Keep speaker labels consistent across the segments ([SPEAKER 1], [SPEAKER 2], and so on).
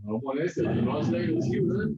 [SPEAKER 1] No moleste, no es agresivo, ¿verdad?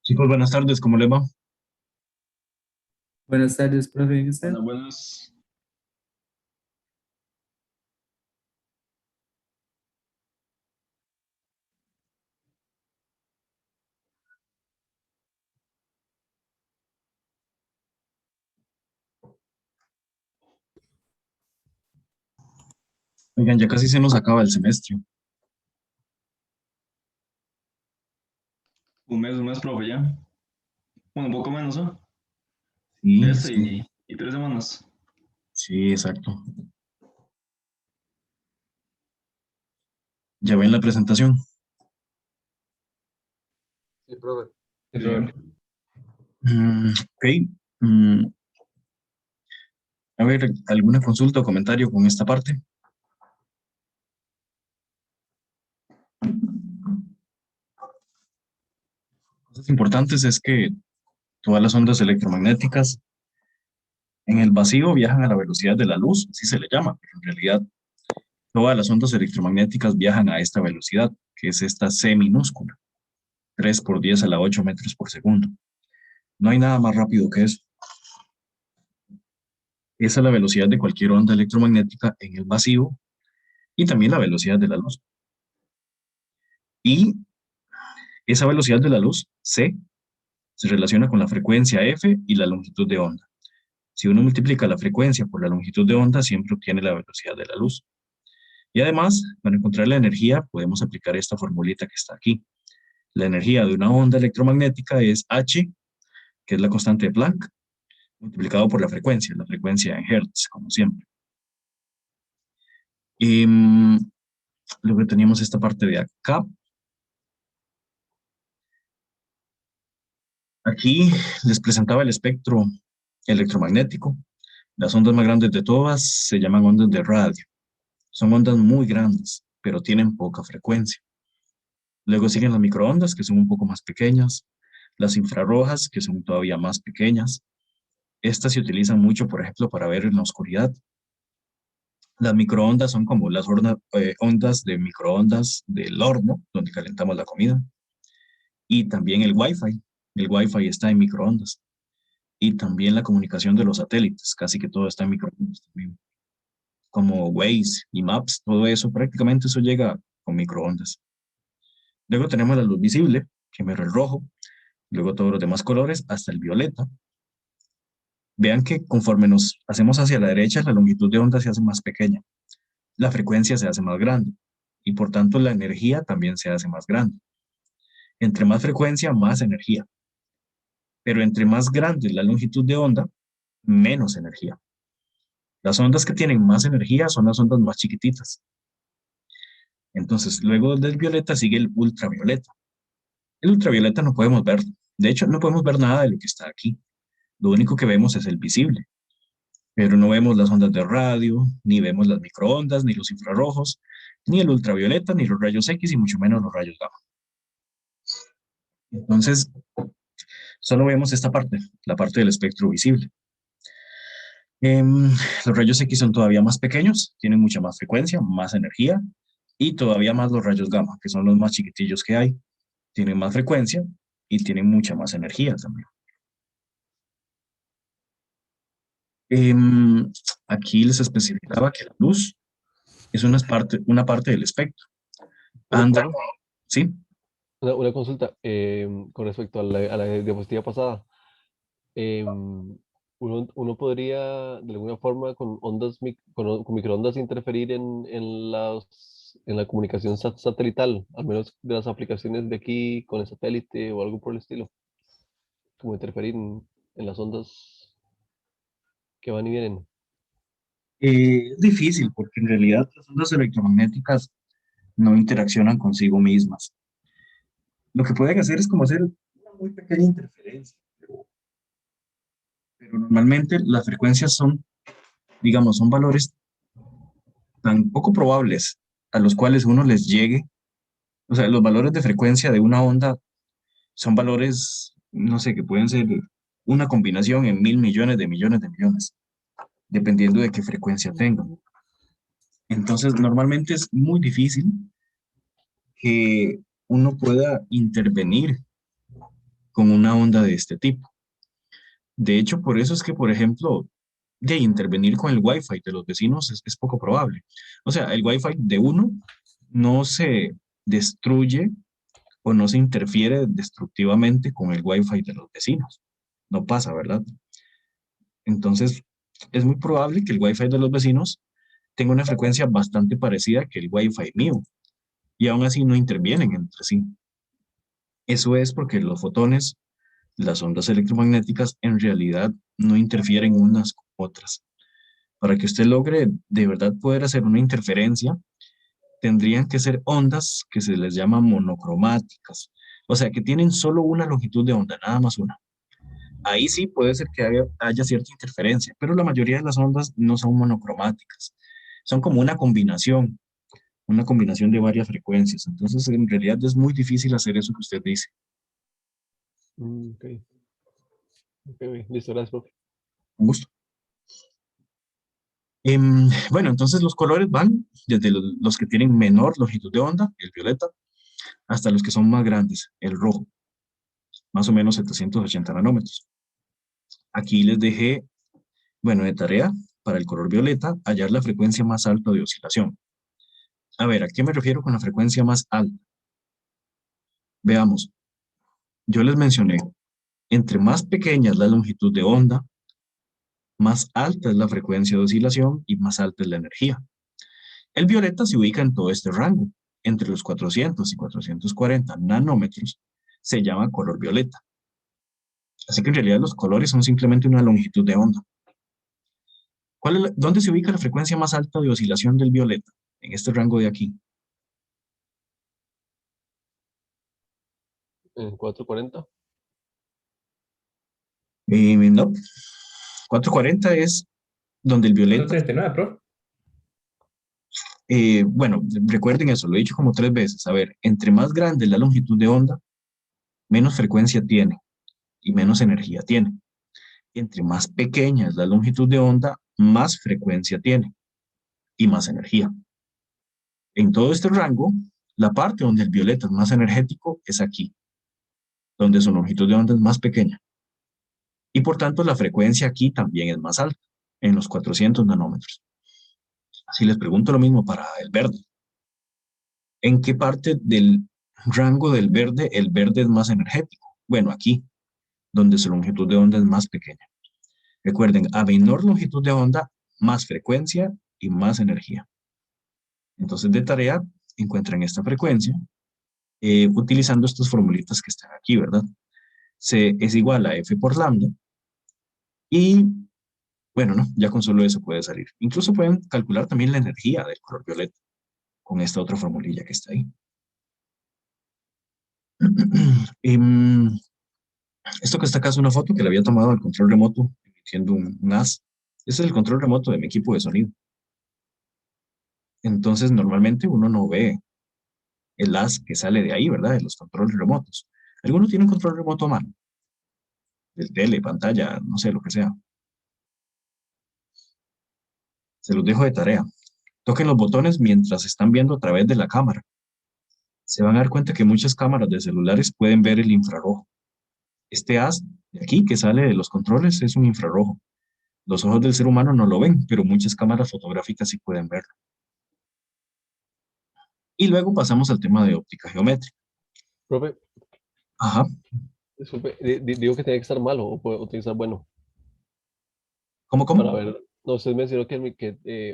[SPEAKER 2] Chicos, buenas tardes, ¿cómo les va?
[SPEAKER 3] Buenas tardes, profe. ¿Bien usted?
[SPEAKER 1] Buenas.
[SPEAKER 2] Oigan, ya casi se nos acaba el semestre.
[SPEAKER 1] Un mes, profe, ya. Bueno, un poco menos, ¿no?
[SPEAKER 2] Sí,
[SPEAKER 1] Este
[SPEAKER 2] sí,
[SPEAKER 1] y 3 semanas.
[SPEAKER 2] sí, exacto. ¿Ya ven la presentación?
[SPEAKER 4] Sí, profe.
[SPEAKER 1] Sí, profe.
[SPEAKER 2] Ok. Mm, a ver, ¿alguna consulta o comentario con esta parte? Cosas importantes es que todas las ondas electromagnéticas en el vacío viajan a la velocidad de la luz, así se le llama, pero en realidad todas las ondas electromagnéticas viajan a esta velocidad, que es esta C minúscula, 3 por 10 a la 8 metros por segundo. No hay nada más rápido que eso. Esa es la velocidad de cualquier onda electromagnética en el vacío y también la velocidad de la luz. Y esa velocidad de la luz, C, se relaciona con la frecuencia F y la longitud de onda. Si uno multiplica la frecuencia por la longitud de onda, siempre obtiene la velocidad de la luz. Y además, para encontrar la energía, podemos aplicar esta formulita que está aquí. La energía de una onda electromagnética es H, que es la constante de Planck, multiplicado por la frecuencia en Hertz, como siempre. Y luego teníamos esta parte de acá. Aquí les presentaba el espectro electromagnético. Las ondas más grandes de todas se llaman ondas de radio. Son ondas muy grandes, pero tienen poca frecuencia. Luego siguen las microondas, que son un poco más pequeñas. Las infrarrojas, que son todavía más pequeñas. Estas se utilizan mucho, por ejemplo, para ver en la oscuridad. Las microondas son como las ondas de microondas del horno, donde calentamos la comida. Y también el Wi-Fi. El Wi-Fi está en microondas. Y también la comunicación de los satélites, casi que todo está en microondas también. Como Waze y Maps, todo eso, prácticamente eso llega con microondas. Luego tenemos la luz visible, primero el rojo, luego todos los demás colores, hasta el violeta. Vean que conforme nos hacemos hacia la derecha, la longitud de onda se hace más pequeña, la frecuencia se hace más grande y por tanto la energía también se hace más grande. Entre más frecuencia, más energía. Pero entre más grande la longitud de onda, menos energía. Las ondas que tienen más energía son las ondas más chiquititas. Entonces, luego del violeta sigue el ultravioleta. El ultravioleta no podemos verlo. De hecho, no podemos ver nada de lo que está aquí. Lo único que vemos es el visible. Pero no vemos las ondas de radio, ni vemos las microondas, ni los infrarrojos, ni el ultravioleta, ni los rayos X, y mucho menos los rayos gamma. Entonces, solo vemos esta parte, la parte del espectro visible. Los rayos X son todavía más pequeños, tienen mucha más frecuencia, más energía, y todavía más los rayos gamma, que son los más chiquitillos que hay. Tienen más frecuencia y tienen mucha más energía también. Aquí les especificaba que la luz es una parte del espectro. Anda, ¿sí?
[SPEAKER 3] Una consulta con respecto a la diapositiva pasada. Uno podría, de alguna forma, con con microondas interferir en la comunicación satelital, al menos de las aplicaciones de aquí con el satélite o algo por el estilo, como interferir en las ondas que van y vienen.
[SPEAKER 2] Es difícil porque en realidad las ondas electromagnéticas no interaccionan consigo mismas. Lo que pueden hacer es como hacer una muy pequeña interferencia, pero normalmente las frecuencias son, digamos, son valores tan poco probables a los cuales uno les llegue. O sea, los valores de frecuencia de una onda son valores, no sé, que pueden ser una combinación en 1.000 millones de millones de millones, dependiendo de qué frecuencia tengan. Entonces, normalmente es muy difícil que uno pueda intervenir con una onda de este tipo. De hecho, por eso es que, por ejemplo, de intervenir con el Wi-Fi de los vecinos es poco probable. O sea, el Wi-Fi de uno no se destruye o no se interfiere destructivamente con el Wi-Fi de los vecinos. No pasa, ¿verdad? Entonces, es muy probable que el Wi-Fi de los vecinos tenga una frecuencia bastante parecida que el Wi-Fi mío, y aún así no intervienen entre sí. Eso es porque los fotones, las ondas electromagnéticas, en realidad no interfieren unas con otras. Para que usted logre de verdad poder hacer una interferencia, tendrían que ser ondas que se les llama monocromáticas, o sea, que tienen solo una longitud de onda, nada más una. Ahí sí puede ser que haya cierta interferencia, pero la mayoría de las ondas no son monocromáticas, son como una combinación de varias frecuencias. Entonces, en realidad es muy difícil hacer eso que usted dice.
[SPEAKER 3] Ok, listo, gracias, profe.
[SPEAKER 2] Con gusto. Bueno, entonces los colores van desde los que tienen menor longitud de onda, el violeta, hasta los que son más grandes, el rojo, más o menos 780 nanómetros. Aquí les dejé, bueno, de tarea para el color violeta, hallar la frecuencia más alta de oscilación. A ver, ¿a qué me refiero con la frecuencia más alta? Veamos, yo les mencioné, entre más pequeña es la longitud de onda, más alta es la frecuencia de oscilación y más alta es la energía. El violeta se ubica en todo este rango, entre los 400 y 440 nanómetros, se llama color violeta. Así que en realidad los colores son simplemente una longitud de onda. ¿Dónde se ubica la frecuencia más alta de oscilación del violeta? En este rango de aquí.
[SPEAKER 3] En 440.
[SPEAKER 2] No, 440 es donde el violeta,
[SPEAKER 4] 439, profe.
[SPEAKER 2] bueno, recuerden eso, lo he dicho como 3 veces. A ver, entre más grande es la longitud de onda, menos frecuencia tiene y menos energía tiene. Entre más pequeña es la longitud de onda, más frecuencia tiene y más energía. En todo este rango, la parte donde el violeta es más energético es aquí, donde su longitud de onda es más pequeña. Y por tanto, la frecuencia aquí también es más alta, en los 400 nanómetros. Si les pregunto lo mismo para el verde, ¿en qué parte del rango del verde el verde es más energético? Bueno, aquí, donde su longitud de onda es más pequeña. Recuerden, a menor longitud de onda, más frecuencia y más energía. Entonces, de tarea, encuentran esta frecuencia utilizando estas formulitas que están aquí, ¿verdad? C es igual a F por lambda. Y, bueno, no, ya con solo eso puede salir. Incluso pueden calcular también la energía del color violeta con esta otra formulilla que está ahí. Em, Esto que está acá es una foto que le había tomado al control remoto, emitiendo un NAS. Ese es el control remoto de mi equipo de sonido. Entonces, normalmente uno no ve el as que sale de ahí, ¿verdad? De los controles remotos. Algunos tienen control remoto a mano, del tele, pantalla, no sé, lo que sea. Se los dejo de tarea. Toquen los botones mientras están viendo a través de la cámara. Se van a dar cuenta que muchas cámaras de celulares pueden ver el infrarrojo. Este haz de aquí que sale de los controles es un infrarrojo. Los ojos del ser humano no lo ven, pero muchas cámaras fotográficas sí pueden verlo. Y luego pasamos al tema de óptica geométrica.
[SPEAKER 3] Profe,
[SPEAKER 2] Ajá.
[SPEAKER 3] disculpe, digo que tiene que estar malo o tiene que estar bueno.
[SPEAKER 2] ¿Cómo, cómo?
[SPEAKER 3] Para ver, no, usted mencionó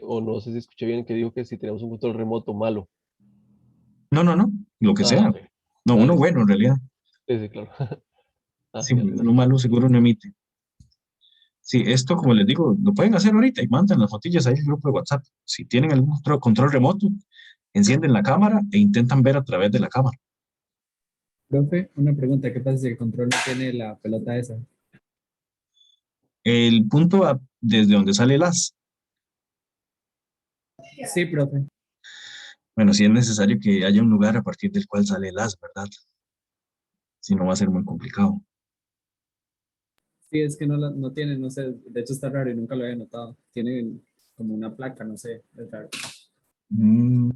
[SPEAKER 3] o no sé si escuché bien, que dijo que si tenemos un control remoto malo.
[SPEAKER 2] No, no, no, lo que
[SPEAKER 3] Ah,
[SPEAKER 2] sea.
[SPEAKER 3] ok.
[SPEAKER 2] No,
[SPEAKER 3] Ah,
[SPEAKER 2] uno
[SPEAKER 3] listo.
[SPEAKER 2] bueno en realidad.
[SPEAKER 3] Sí, sí, claro. Ah,
[SPEAKER 2] Sí,
[SPEAKER 3] genial,
[SPEAKER 2] uno
[SPEAKER 3] genial.
[SPEAKER 2] malo seguro no emite. Sí, esto, como les digo, lo pueden hacer ahorita y mandan las fotillas ahí al grupo de WhatsApp. Si tienen algún otro control remoto, encienden la cámara e intentan ver a través de la cámara.
[SPEAKER 4] Profe, una pregunta, ¿qué pasa si el control no tiene la pelota esa?
[SPEAKER 2] El punto desde donde sale el as.
[SPEAKER 4] Sí, profe.
[SPEAKER 2] Bueno, sí es necesario que haya un lugar a partir del cual sale el as, ¿verdad? Si no va a ser muy complicado.
[SPEAKER 4] Sí, es que no tiene, no sé, de hecho está raro y nunca lo había notado. Tiene como una placa, no sé, es raro.
[SPEAKER 2] Mm,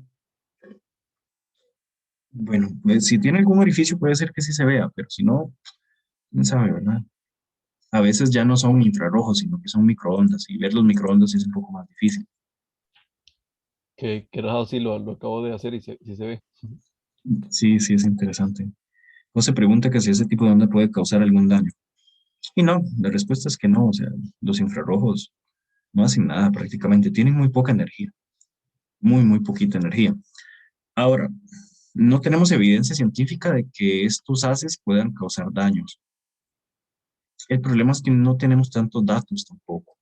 [SPEAKER 2] bueno, pues, si tiene algún orificio puede ser que sí se vea, pero si no, quién sabe, ¿verdad? A veces ya no son infrarrojos, sino que son microondas, y ver los microondas es un poco más difícil.
[SPEAKER 3] Que raro, sí, lo acabo de hacer y sí se ve.
[SPEAKER 2] Sí, sí, es interesante. José pregunta que si ese tipo de onda puede causar algún daño. Y no, la respuesta es que no, o sea, los infrarrojos no hacen nada prácticamente, tienen muy poca energía, muy, muy poquita energía. Ahora, no tenemos evidencia científica de que estos haces puedan causar daños. El problema es que no tenemos tantos datos tampoco.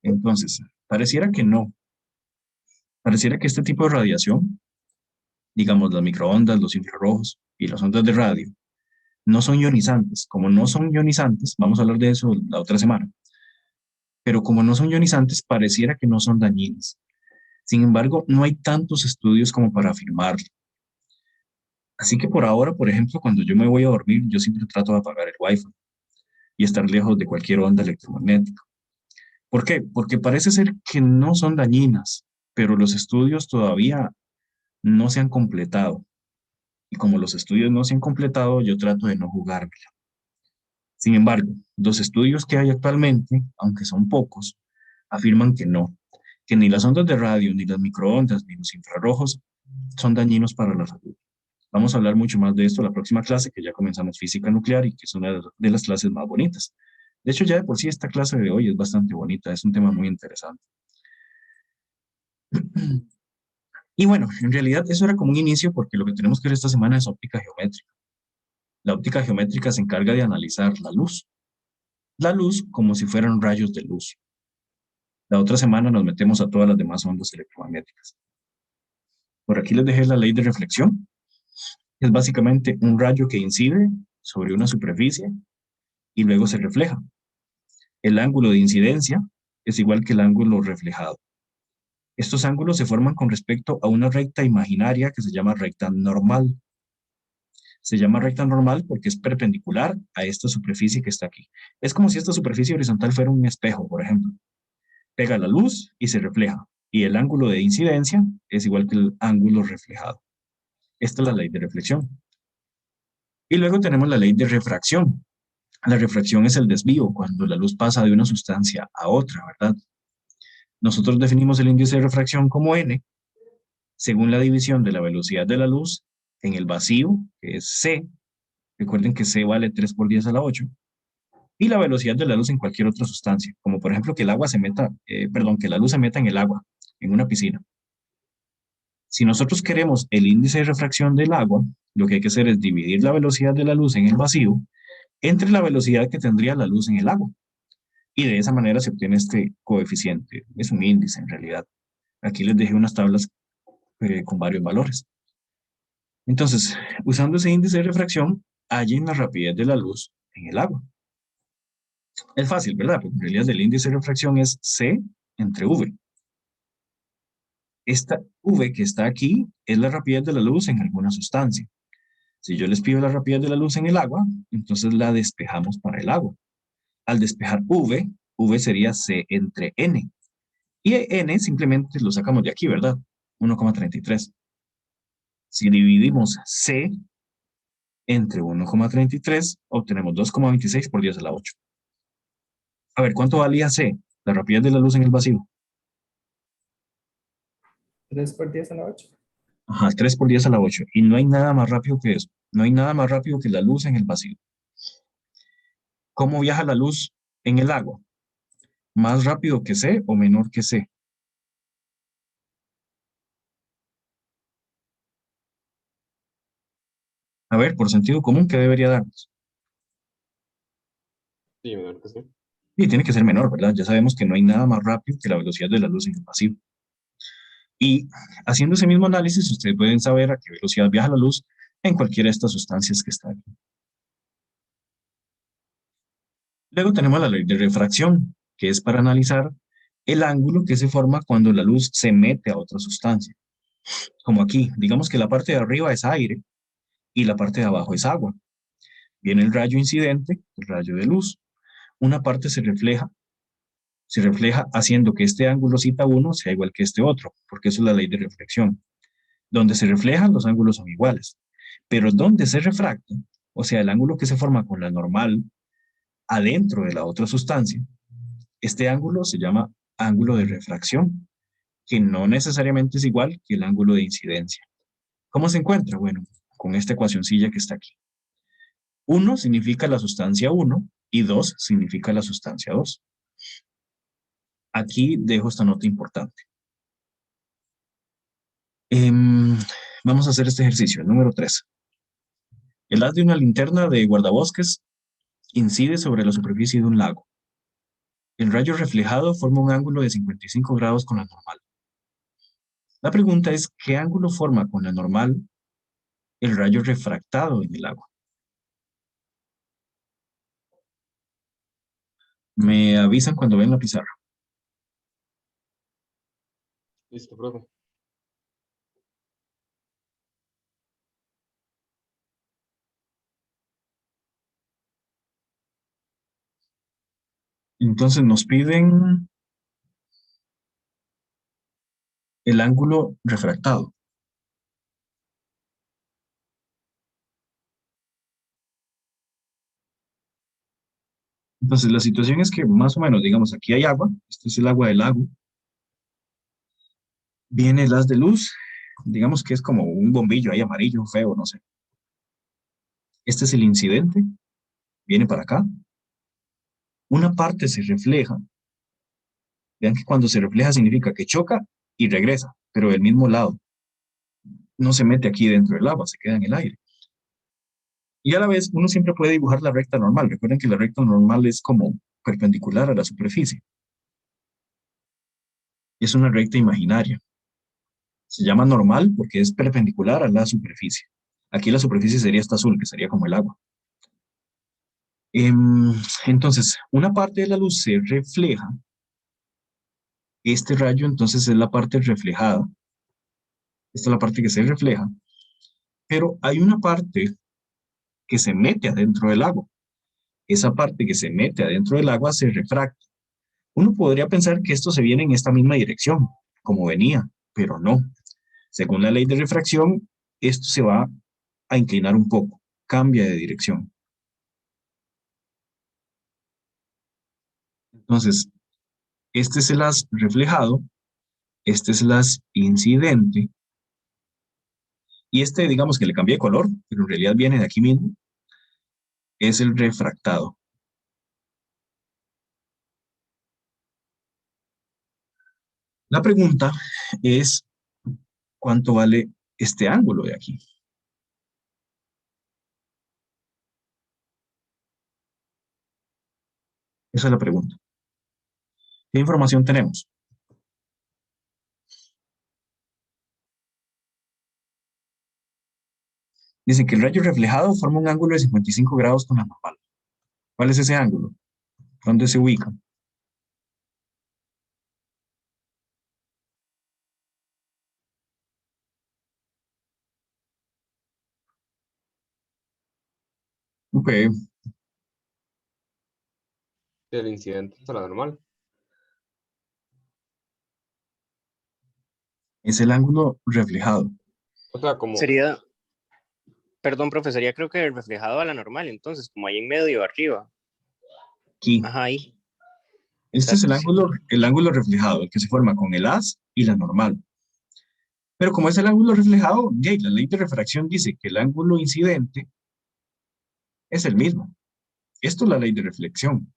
[SPEAKER 2] Entonces, pareciera que no. Pareciera que este tipo de radiación, digamos las microondas, los infrarrojos y las ondas de radio, no son ionizantes. Como no son ionizantes, vamos a hablar de eso la otra semana, pero como no son ionizantes, pareciera que no son dañinas. Sin embargo, no hay tantos estudios como para afirmarlo. Así que por ahora, por ejemplo, cuando yo me voy a dormir, yo siempre trato de apagar el Wi-Fi y estar lejos de cualquier onda electromagnética. ¿Por qué? Porque parece ser que no son dañinas, pero los estudios todavía no se han completado. Y como los estudios no se han completado, yo trato de no jugármela. Sin embargo, los estudios que hay actualmente, aunque son pocos, afirman que ni las ondas de radio, ni las microondas, ni los infrarrojos son dañinos para la salud. Vamos a hablar mucho más de esto en la próxima clase, que ya comenzamos física nuclear y que es una de las clases más bonitas. De hecho, ya de por sí esta clase de hoy es bastante bonita, es un tema muy interesante. Y bueno, en realidad eso era como un inicio porque lo que tenemos que ver esta semana es óptica geométrica. La óptica geométrica se encarga de analizar la luz como si fueran rayos de luz. La otra semana nos metemos a todas las demás ondas electromagnéticas. Por aquí les dejé la ley de reflexión. Es básicamente un rayo que incide sobre una superficie y luego se refleja. El ángulo de incidencia es igual que el ángulo reflejado. Estos ángulos se forman con respecto a una recta imaginaria que se llama recta normal. Se llama recta normal porque es perpendicular a esta superficie que está aquí. Es como si esta superficie horizontal fuera un espejo, por ejemplo. Pega la luz y se refleja. Y el ángulo de incidencia es igual que el ángulo reflejado. Esta es la ley de reflexión. Y luego tenemos la ley de refracción. La refracción es el desvío cuando la luz pasa de una sustancia a otra, ¿verdad? Nosotros definimos el índice de refracción como n, según la división de la velocidad de la luz en el vacío, que es c. Recuerden que c vale 3 por 10 a la 8. Y la velocidad de la luz en cualquier otra sustancia, como por ejemplo que el agua se meta, que la luz se meta en el agua, en una piscina. Si nosotros queremos el índice de refracción del agua, lo que hay que hacer es dividir la velocidad de la luz en el vacío entre la velocidad que tendría la luz en el agua. Y de esa manera se obtiene este coeficiente. Es un índice en realidad. Aquí les dejé unas tablas con varios valores. Entonces, usando ese índice de refracción, hallen la rapidez de la luz en el agua. Es fácil, ¿verdad? Porque en realidad el índice de refracción es C entre V. Esta V que está aquí es la rapidez de la luz en alguna sustancia. Si yo les pido la rapidez de la luz en el agua, entonces la despejamos para el agua. Al despejar V, V sería C entre N. Y N simplemente lo sacamos de aquí, ¿verdad? 1,33. Si dividimos C entre 1,33, obtenemos 2,26 por 10 a la 8. A ver, ¿cuánto valía C? La rapidez de la luz en el vacío.
[SPEAKER 4] 3 por 10 a la 8.
[SPEAKER 2] Ajá, 3 por 10 a la 8. Y no hay nada más rápido que eso. No hay nada más rápido que la luz en el vacío. ¿Cómo viaja la luz en el agua? ¿Más rápido que c o menor que c? A ver, por sentido común, ¿qué debería darnos?
[SPEAKER 1] Sí, menor que sí.
[SPEAKER 2] Y tiene que ser menor, ¿verdad? Ya sabemos que no hay nada más rápido que la velocidad de la luz en el vacío. Y haciendo ese mismo análisis, ustedes pueden saber a qué velocidad viaja la luz en cualquiera de estas sustancias que están aquí. Luego tenemos la ley de refracción, que es para analizar el ángulo que se forma cuando la luz se mete a otra sustancia. Como aquí, digamos que la parte de arriba es aire y la parte de abajo es agua. Viene el rayo incidente, el rayo de luz. Una parte se refleja haciendo que este ángulo cita 1 sea igual que este otro, porque eso es la ley de reflexión. Donde se reflejan, los ángulos son iguales. Pero donde se refracta, o sea, el ángulo que se forma con la normal adentro de la otra sustancia, este ángulo se llama ángulo de refracción, que no necesariamente es igual que el ángulo de incidencia. ¿Cómo se encuentra? Bueno, con esta ecuacioncilla que está aquí. 1 significa la sustancia 1 y 2 significa la sustancia 2. Aquí dejo esta nota importante. Vamos a hacer este ejercicio, el número 3. El haz de una linterna de guardabosques incide sobre la superficie de un lago. El rayo reflejado forma un ángulo de 55 grados con la normal. La pregunta es, ¿qué ángulo forma con la normal el rayo refractado en el agua? Me avisan cuando ven la pizarra.
[SPEAKER 1] Listo, profe.
[SPEAKER 2] Entonces nos piden el ángulo refractado. Entonces la situación es que más o menos, digamos, aquí hay agua, este es el agua del lago, viene el haz de luz, digamos que es como un bombillo ahí amarillo, feo, no sé. Este es el incidente, viene para acá. Una parte se refleja. Vean que cuando se refleja significa que choca y regresa, pero del mismo lado. No se mete aquí dentro del agua, se queda en el aire. Y a la vez, uno siempre puede dibujar la recta normal. Recuerden que la recta normal es como perpendicular a la superficie. Es una recta imaginaria. Se llama normal porque es perpendicular a la superficie. Aquí la superficie sería esta azul, que sería como el agua. Entonces, una parte de la luz se refleja. Este rayo entonces es la parte reflejada. Esta es la parte que se refleja. Pero hay una parte que se mete adentro del agua. Esa parte que se mete adentro del agua se refracta. Uno podría pensar que esto se viene en esta misma dirección, como venía, pero no. Según la ley de refracción, esto se va a inclinar un poco, cambia de dirección. Entonces, este es el haz reflejado, este es el haz incidente, y este, digamos que le cambié de color, pero en realidad viene de aquí mismo, es el refractado. La pregunta es, ¿cuánto vale este ángulo de aquí? Esa es la pregunta. ¿Qué información tenemos? Dice que el rayo reflejado forma un ángulo de 55 grados con la normal. ¿Cuál es ese ángulo? ¿Dónde se ubica? Ok,
[SPEAKER 1] El incidente es la normal.
[SPEAKER 2] es el ángulo reflejado.
[SPEAKER 1] O sea, como,
[SPEAKER 5] Sería, perdón, profe, sería creo que reflejado a la normal, entonces, como ahí en medio, arriba.
[SPEAKER 2] Aquí.
[SPEAKER 5] Ajá, ahí.
[SPEAKER 2] Este es
[SPEAKER 5] Exacto, sí.
[SPEAKER 2] el ángulo reflejado, el que se forma con el haz y la normal. Pero como es el ángulo reflejado, la ley de refracción dice que el ángulo incidente es el mismo. Esto es la ley de reflexión.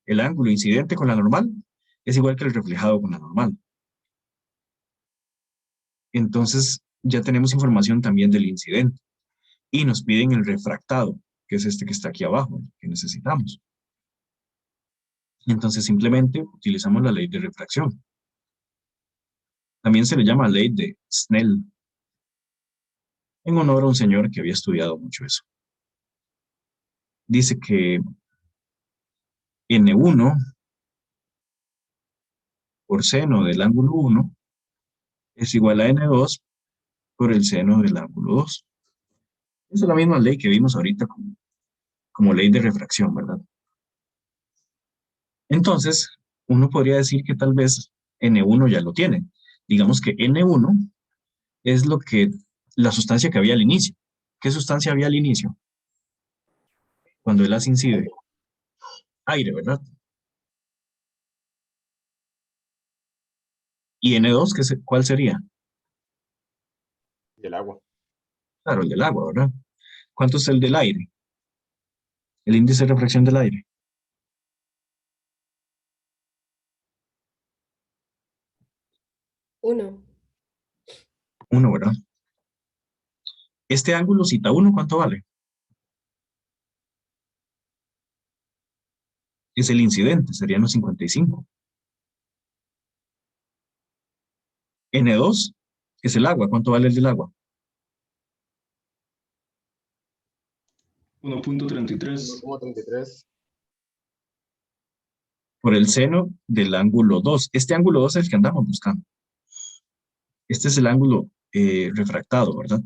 [SPEAKER 2] El ángulo incidente con la normal es igual que el reflejado con la normal. Entonces, ya tenemos información también del incidente. Y nos piden el refractado, que es este que está aquí abajo, que necesitamos. Y entonces simplemente utilizamos la ley de refracción. También se le llama ley de Snell, en honor a un señor que había estudiado mucho eso. Dice que N1 por seno del ángulo 1 es igual a N2 por el seno del ángulo 2. Esa es la misma ley que vimos ahorita como ley de refracción, ¿verdad? Entonces, uno podría decir que tal vez N1 ya lo tiene. Digamos que N1 es la sustancia que había al inicio. ¿Qué sustancia había al inicio? Cuando el haz incide. Aire, ¿verdad? ¿Y N2 cuál sería?
[SPEAKER 5] Del agua.
[SPEAKER 2] Claro, el del agua, ¿verdad? ¿Cuánto es el del aire? El índice de refracción del aire.
[SPEAKER 6] 1.
[SPEAKER 2] 1, ¿verdad? Este ángulo cita 1, ¿cuánto vale? Es el incidente, serían los 55. N2 es el agua, ¿cuánto vale el del agua?
[SPEAKER 1] 1.33.
[SPEAKER 5] 1.33.
[SPEAKER 2] Por el seno del ángulo 2. Este ángulo 2 es el que andamos buscando. Este es el ángulo refractado, ¿verdad?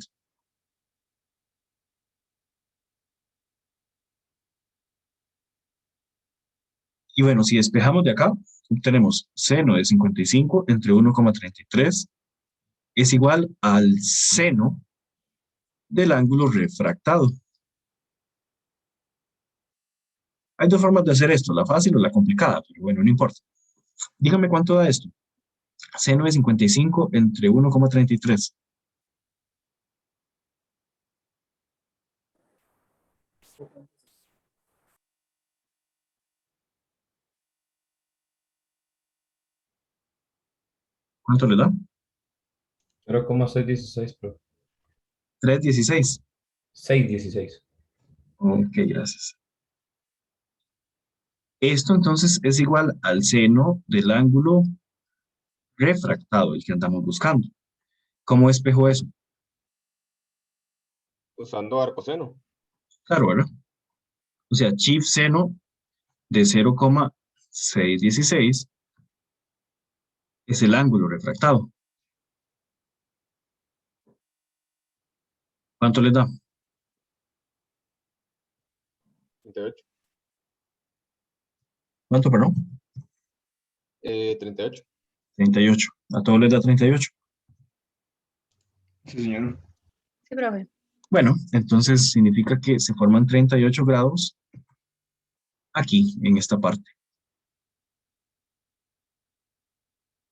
[SPEAKER 2] Y bueno, si despejamos de acá, tenemos seno de 55 entre 1,33 es igual al seno del ángulo refractado. Hay dos formas de hacer esto, la fácil o la complicada, pero bueno, no importa. Dígame cuánto da esto. Seno de 55 entre 1,33. ¿Cuánto le da?
[SPEAKER 7] 0,616, pero
[SPEAKER 2] 3,16.
[SPEAKER 7] 616.
[SPEAKER 2] Ok, gracias. Esto entonces es igual al seno del ángulo refractado, el que andamos buscando. ¿Cómo espejo eso?
[SPEAKER 5] Usando arcoseno.
[SPEAKER 2] Claro, ¿verdad? O sea, chief seno de 0,616 es el ángulo refractado. ¿Cuánto les da?
[SPEAKER 5] 38.
[SPEAKER 2] ¿Cuánto, perdón?
[SPEAKER 5] 38.
[SPEAKER 2] 38. ¿A todos les da 38?
[SPEAKER 1] Sí, señor.
[SPEAKER 6] Sí, profe.
[SPEAKER 2] Bueno, entonces significa que se forman 38 grados aquí, en esta parte.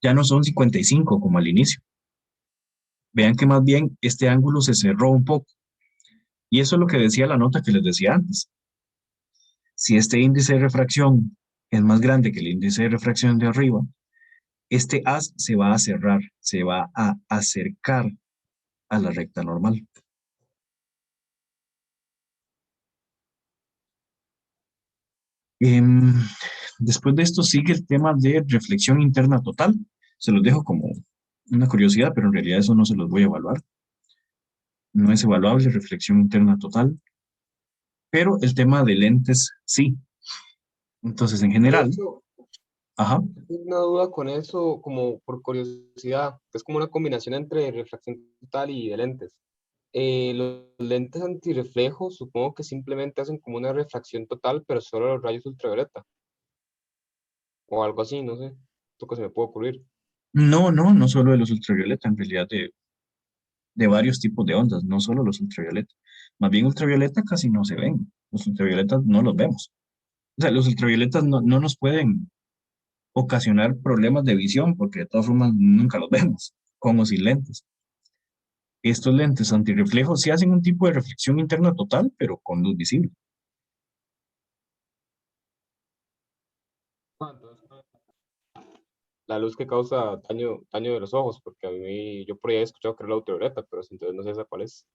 [SPEAKER 2] Ya no son 55 como al inicio. Vean que más bien este ángulo se cerró un poco. Y eso es lo que decía la nota que les decía antes. Si este índice de refracción es más grande que el índice de refracción de arriba, este haz se va a cerrar, se va a acercar a la recta normal. Después de esto sigue el tema de reflexión interna total. Se los dejo como una curiosidad, pero en realidad eso no se los voy a evaluar. No es evaluable reflexión interna total, pero el tema de lentes sí. Entonces, en
[SPEAKER 5] De
[SPEAKER 2] general,
[SPEAKER 5] hecho,
[SPEAKER 2] ajá,
[SPEAKER 5] una duda con eso, como por curiosidad, es como una combinación entre refracción total y de lentes. Los lentes antirreflejo supongo que simplemente hacen como una refracción total, pero solo los rayos ultravioleta. O algo así, no sé. Esto que se me puede ocurrir.
[SPEAKER 2] no solo de los ultravioleta, en realidad de varios tipos de ondas, no solo los ultravioleta. Más bien ultravioleta casi no se ven. Los ultravioletas no los vemos. O sea, los ultravioletas no nos pueden ocasionar problemas de visión porque de todas formas nunca los vemos, con o sin lentes. Estos lentes antirreflejos sí hacen un tipo de reflexión interna total, pero con luz visible.
[SPEAKER 5] Ah, entonces, la luz que causa daño de los ojos, porque a mí, yo por ahí he escuchado que era la ultravioleta, pero entonces no sé esa cuál es.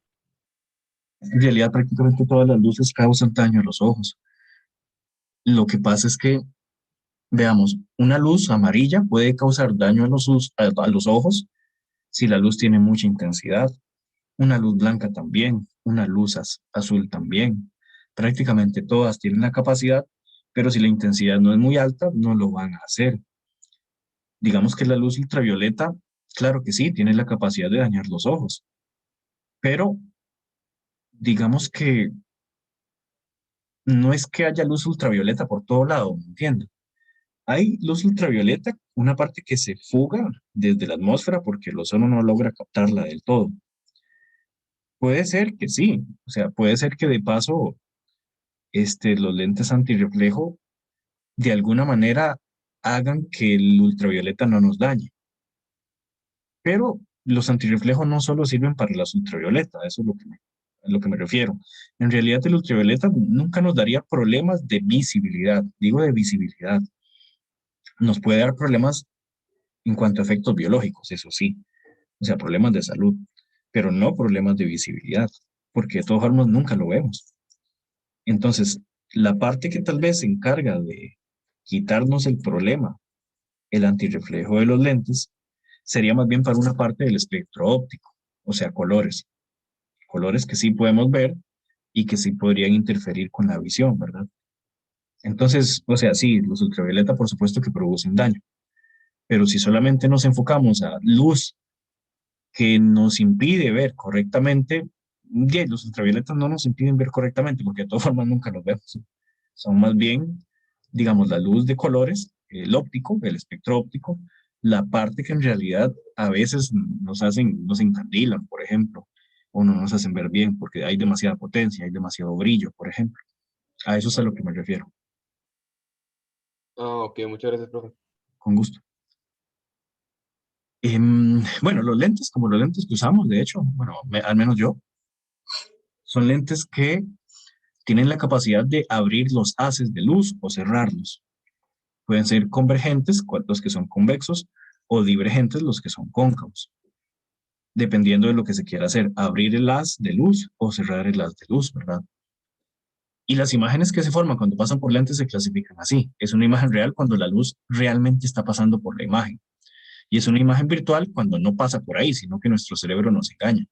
[SPEAKER 2] En realidad, prácticamente todas las luces causan daño a los ojos. Lo que pasa es que, veamos, una luz amarilla puede causar daño a los ojos si la luz tiene mucha intensidad. Una luz blanca también, una luz azul también. Prácticamente todas tienen la capacidad, pero si la intensidad no es muy alta, no lo van a hacer. Digamos que la luz ultravioleta, claro que sí, tiene la capacidad de dañar los ojos, pero digamos que no es que haya luz ultravioleta por todo lado, ¿me entiendes? Hay luz ultravioleta, una parte que se fuga desde la atmósfera porque el ozono no logra captarla del todo. Puede ser que sí, o sea, puede ser que de paso los lentes antirreflejo de alguna manera hagan que el ultravioleta no nos dañe. Pero los antirreflejos no solo sirven para las ultravioleta, eso es a lo que me refiero. En realidad el ultravioleta nunca nos daría problemas de visibilidad, digo de visibilidad. Nos puede dar problemas en cuanto a efectos biológicos, eso sí, o sea, problemas de salud, pero no problemas de visibilidad, porque de todas formas nunca lo vemos. Entonces, la parte que tal vez se encarga de quitarnos el problema, el antirreflejo de los lentes, sería más bien para una parte del espectro óptico, o sea, colores. Colores que sí podemos ver y que sí podrían interferir con la visión, ¿verdad? Entonces, o sea, sí, los ultravioleta por supuesto que producen daño, pero si solamente nos enfocamos a luz que nos impide ver correctamente, bien, los ultravioletas no nos impiden ver correctamente porque de todas formas nunca los vemos. Son más bien, digamos, la luz de colores, el óptico, el espectro óptico, la parte que en realidad a veces nos encandilan, por ejemplo, o no nos hacen ver bien porque hay demasiada potencia, hay demasiado brillo, por ejemplo. A eso es a lo que me refiero,
[SPEAKER 5] Ah, ok, muchas gracias, profe.
[SPEAKER 2] con gusto. Bueno, los lentes, como los lentes que usamos, de hecho, bueno, al menos yo, son lentes que tienen la capacidad de abrir los haces de luz o cerrarlos. Pueden ser convergentes, los que son convexos, o divergentes, los que son cóncavos, dependiendo de lo que se quiera hacer, abrir el haz de luz o cerrar el haz de luz, ¿verdad? Y las imágenes que se forman cuando pasan por lentes se clasifican así. Es una imagen real cuando la luz realmente está pasando por la imagen. Y es una imagen virtual cuando no pasa por ahí, sino que nuestro cerebro nos engaña.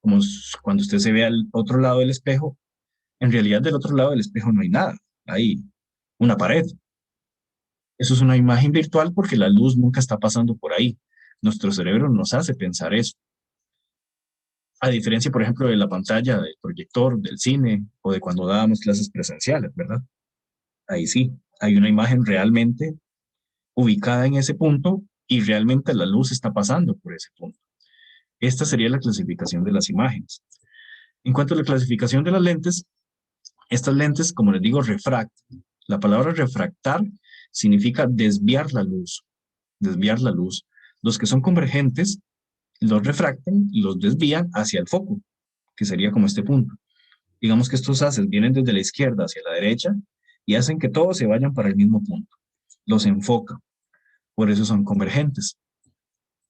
[SPEAKER 2] Como cuando usted se ve al otro lado del espejo, en realidad del otro lado del espejo no hay nada, hay una pared. Eso es una imagen virtual porque la luz nunca está pasando por ahí. Nuestro cerebro nos hace pensar eso. A diferencia, por ejemplo, de la pantalla del proyector, del cine o de cuando dábamos clases presenciales, ¿verdad? Ahí sí, hay una imagen realmente ubicada en ese punto y realmente la luz está pasando por ese punto. Esta sería la clasificación de las imágenes. En cuanto a la clasificación de las lentes, estas lentes, como les digo, refractan. La palabra refractar significa desviar la luz, desviar la luz. Los que son convergentes los refractan y los desvían hacia el foco, que sería como este punto. Digamos que estos haces vienen desde la izquierda hacia la derecha y hacen que todos se vayan para el mismo punto. Los enfoca, por eso son convergentes.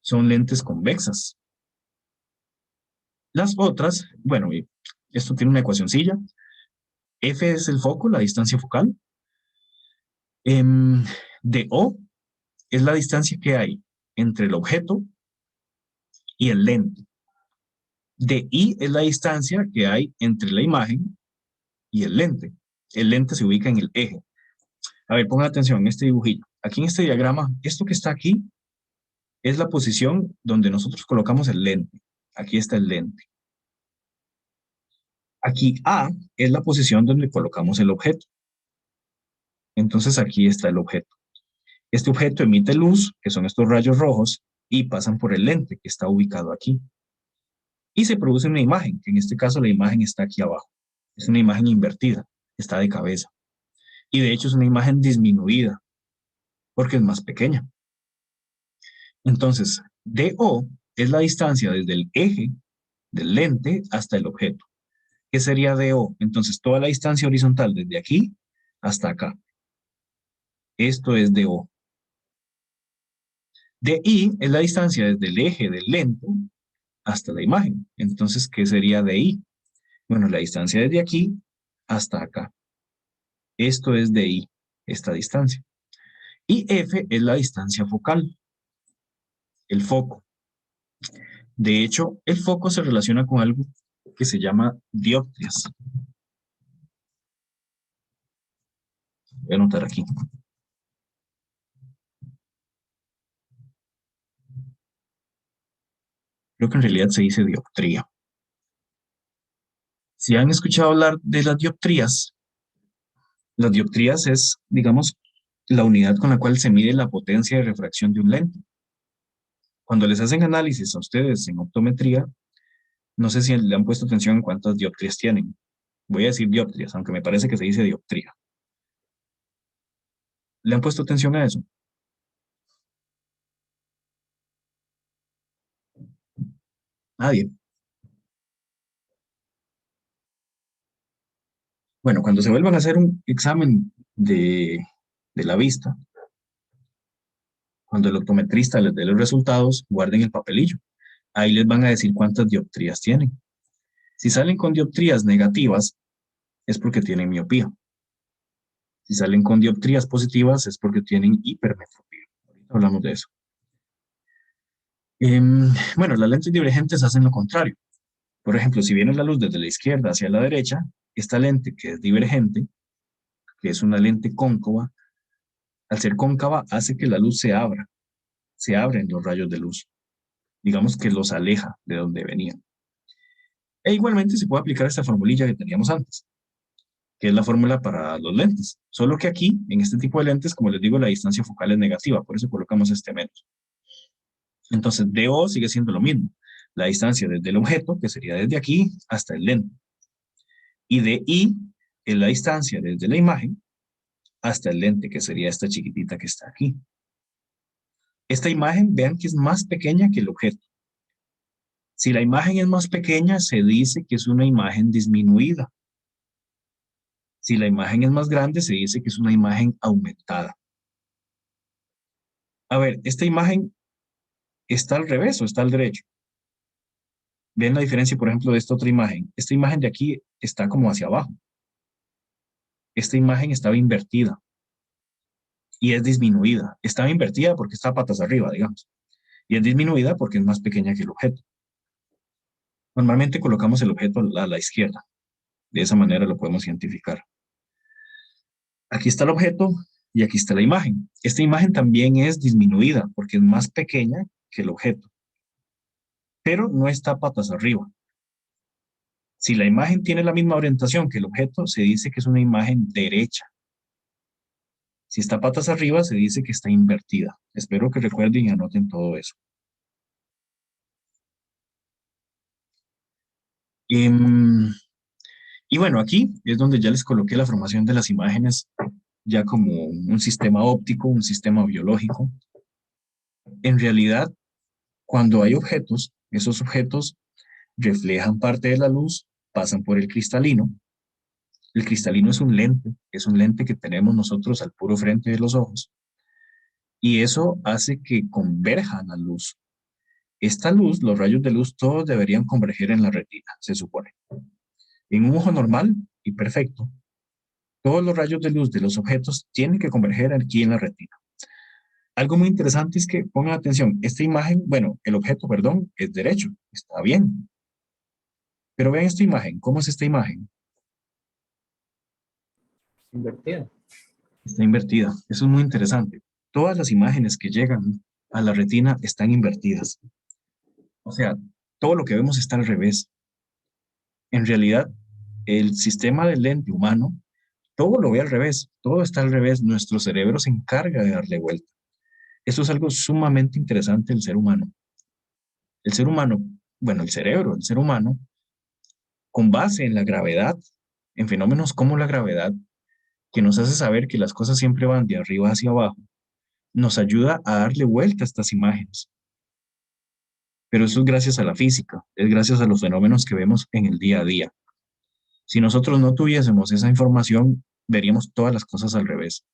[SPEAKER 2] Son lentes convexas. Las otras, bueno, esto tiene una ecuacioncilla. F es el foco, la distancia focal. De O es la distancia que hay entre el objeto y el lente. De I es la distancia que hay entre la imagen y el lente. El lente se ubica en el eje. A ver, pongan atención en este dibujillo. Aquí en este diagrama, esto que está aquí es la posición donde nosotros colocamos el lente. Aquí está el lente. Aquí A es la posición donde colocamos el objeto. Entonces aquí está el objeto. Este objeto emite luz, que son estos rayos rojos, y pasan por el lente que está ubicado aquí. Y se produce una imagen, que en este caso la imagen está aquí abajo. Es una imagen invertida, está de cabeza. Y de hecho es una imagen disminuida, porque es más pequeña. Entonces, DO es la distancia desde el eje del lente hasta el objeto. ¿Qué sería DO? Entonces, toda la distancia horizontal desde aquí hasta acá. Esto es DO. DI es la distancia desde el eje del lente hasta la imagen. Entonces, ¿qué sería DI? Bueno, la distancia desde aquí hasta acá. Esto es DI, esta distancia. Y F es la distancia focal, el foco. De hecho, el foco se relaciona con algo que se llama dioptrias. Voy a anotar aquí. Creo que en realidad se dice dioptría. Si han escuchado hablar de las dioptrías es, digamos, la unidad con la cual se mide la potencia de refracción de un lente. Cuando les hacen análisis a ustedes en optometría, no sé si le han puesto atención en cuántas dioptrías tienen. Voy a decir dioptrías, aunque me parece que se dice dioptría. ¿Le han puesto atención a eso? Nadie. Bueno, cuando se vuelvan a hacer un examen de la vista, cuando el optometrista les dé los resultados, guarden el papelillo. Ahí les van a decir cuántas dioptrías tienen. Si salen con dioptrías negativas, es porque tienen miopía. Si salen con dioptrías positivas, es porque tienen hipermetropía. Ahorita hablamos de eso. Bueno, las lentes divergentes hacen lo contrario. Por ejemplo, si viene la luz desde la izquierda hacia la derecha, esta lente que es divergente, que es una lente cóncava, al ser cóncava hace que la luz se abren los rayos de luz. Digamos que los aleja de donde venían. E igualmente se puede aplicar esta formulilla que teníamos antes, que es la fórmula para los lentes. Solo que aquí, en este tipo de lentes, como les digo, la distancia focal es negativa, por eso colocamos este menos. Entonces, DO sigue siendo lo mismo. La distancia desde el objeto, que sería desde aquí, hasta el lente. Y DI es la distancia desde la imagen hasta el lente, que sería esta chiquitita que está aquí. Esta imagen, vean que es más pequeña que el objeto. Si la imagen es más pequeña, se dice que es una imagen disminuida. Si la imagen es más grande, se dice que es una imagen aumentada. A ver, esta imagen está al revés o está al derecho. ¿Ven la diferencia, por ejemplo, de esta otra imagen? Esta imagen de aquí está como hacia abajo. Esta imagen estaba invertida y es disminuida. Estaba invertida porque está patas arriba, digamos. Y es disminuida porque es más pequeña que el objeto. Normalmente colocamos el objeto a la izquierda. De esa manera lo podemos identificar. Aquí está el objeto y aquí está la imagen. Esta imagen también es disminuida porque es más pequeña que el objeto. Pero no está patas arriba. Si la imagen tiene la misma orientación que el objeto, se dice que es una imagen derecha. Si está patas arriba, se dice que está invertida. Espero que recuerden y anoten todo eso. Y bueno, aquí es donde ya les coloqué la formación de las imágenes ya como un sistema óptico, un sistema biológico. En realidad, cuando hay objetos, esos objetos reflejan parte de la luz, pasan por el cristalino. El cristalino es un lente que tenemos nosotros al puro frente de los ojos. Y eso hace que converja la luz. Esta luz, los rayos de luz, todos deberían converger en la retina, se supone. En un ojo normal y perfecto, todos los rayos de luz de los objetos tienen que converger aquí en la retina. Algo muy interesante es que pongan atención, esta imagen, bueno, el objeto, perdón, es derecho, está bien. Pero vean esta imagen, ¿cómo es esta imagen?
[SPEAKER 4] Invertida.
[SPEAKER 2] Está invertida, eso es muy interesante. Todas las imágenes que llegan a la retina están invertidas. O sea, todo lo que vemos está al revés. En realidad, el sistema del lente humano, todo lo ve al revés, todo está al revés. Nuestro cerebro se encarga de darle vuelta. Esto es algo sumamente interesante del ser humano. El ser humano, bueno, el cerebro del ser humano, con base en la gravedad, en fenómenos como la gravedad, que nos hace saber que las cosas siempre van de arriba hacia abajo, nos ayuda a darle vuelta a estas imágenes. Pero eso es gracias a la física, es gracias a los fenómenos que vemos en el día a día. Si nosotros no tuviésemos esa información, veríamos todas las cosas al revés.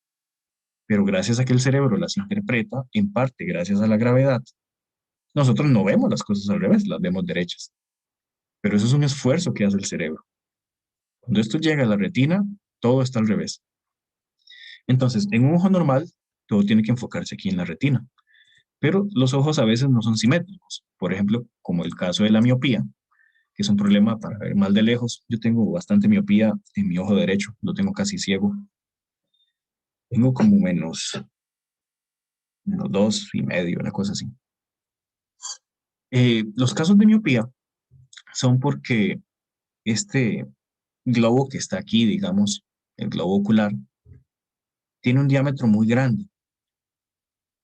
[SPEAKER 2] Pero gracias a que el cerebro las interpreta, en parte gracias a la gravedad, nosotros no vemos las cosas al revés, las vemos derechas. Pero eso es un esfuerzo que hace el cerebro. Cuando esto llega a la retina, todo está al revés. Entonces, en un ojo normal, todo tiene que enfocarse aquí en la retina. Pero los ojos a veces no son simétricos. Por ejemplo, como el caso de la miopía, que es un problema para ver mal de lejos. Yo tengo bastante miopía en mi ojo derecho, lo tengo casi ciego. Tengo como menos 2,5, una cosa así. Los casos de miopía son porque este globo que está aquí, digamos, el globo ocular, tiene un diámetro muy grande.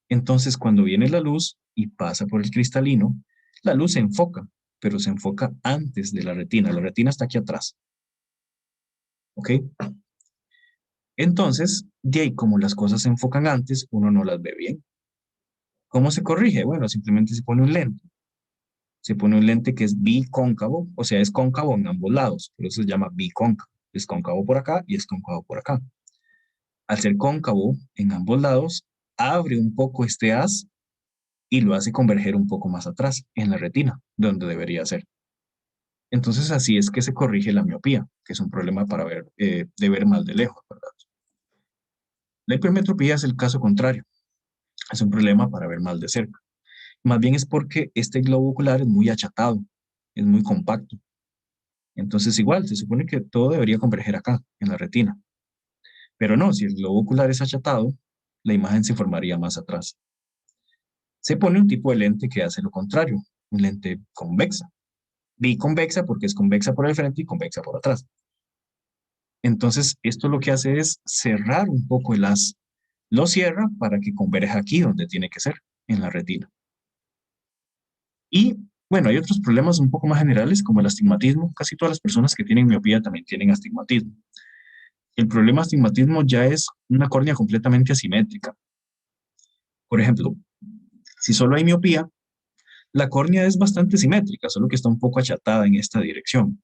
[SPEAKER 2] Entonces, cuando viene la luz y pasa por el cristalino, la luz se enfoca, pero se enfoca antes de la retina. La retina está aquí atrás. ¿Ok? Entonces, de ahí, como las cosas se enfocan antes, uno no las ve bien. ¿Cómo se corrige? Bueno, simplemente se pone un lente. Se pone un lente que es bicóncavo, o sea, es cóncavo en ambos lados, por eso se llama bicóncavo. Es cóncavo por acá y es cóncavo por acá. Al ser cóncavo en ambos lados, abre un poco este haz y lo hace converger un poco más atrás, en la retina, donde debería ser. Entonces, así es que se corrige la miopía, que es un problema para ver, de ver mal de lejos, ¿verdad? La hipermetropía es el caso contrario. Es un problema para ver mal de cerca. Más bien es porque este globo ocular es muy achatado, es muy compacto. Entonces igual, se supone que todo debería converger acá, en la retina. Pero no, si el globo ocular es achatado, la imagen se formaría más atrás. Se pone un tipo de lente que hace lo contrario, un lente convexa. Biconvexa porque es convexa por el frente y convexa por atrás. Entonces, esto lo que hace es cerrar un poco el haz. Lo cierra para que converja aquí donde tiene que ser, en la retina. Y bueno, hay otros problemas un poco más generales como el astigmatismo. Casi todas las personas que tienen miopía también tienen astigmatismo. El problema astigmatismo ya es una córnea completamente asimétrica. Por ejemplo, si solo hay miopía, la córnea es bastante simétrica, solo que está un poco achatada en esta dirección.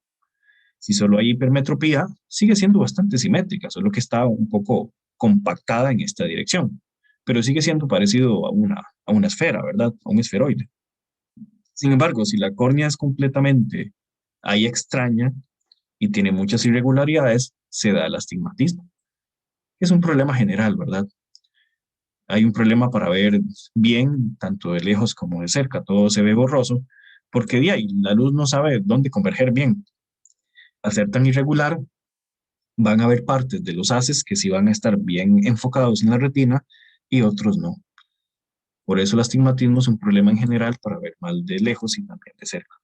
[SPEAKER 2] Si solo hay hipermetropía, sigue siendo bastante simétrica, solo que está un poco compactada en esta dirección, pero sigue siendo parecido a una esfera, ¿verdad? A un esferoide. Sin embargo, si la córnea es completamente ahí extraña y tiene muchas irregularidades, se da el astigmatismo. Es un problema general, ¿verdad? Hay un problema para ver bien, tanto de lejos como de cerca, todo se ve borroso, porque de ahí la luz no sabe dónde converger bien. Al ser tan irregular, van a haber partes de los haces que sí van a estar bien enfocados en la retina y otros no. Por eso el astigmatismo es un problema en general para ver mal de lejos y también de cerca.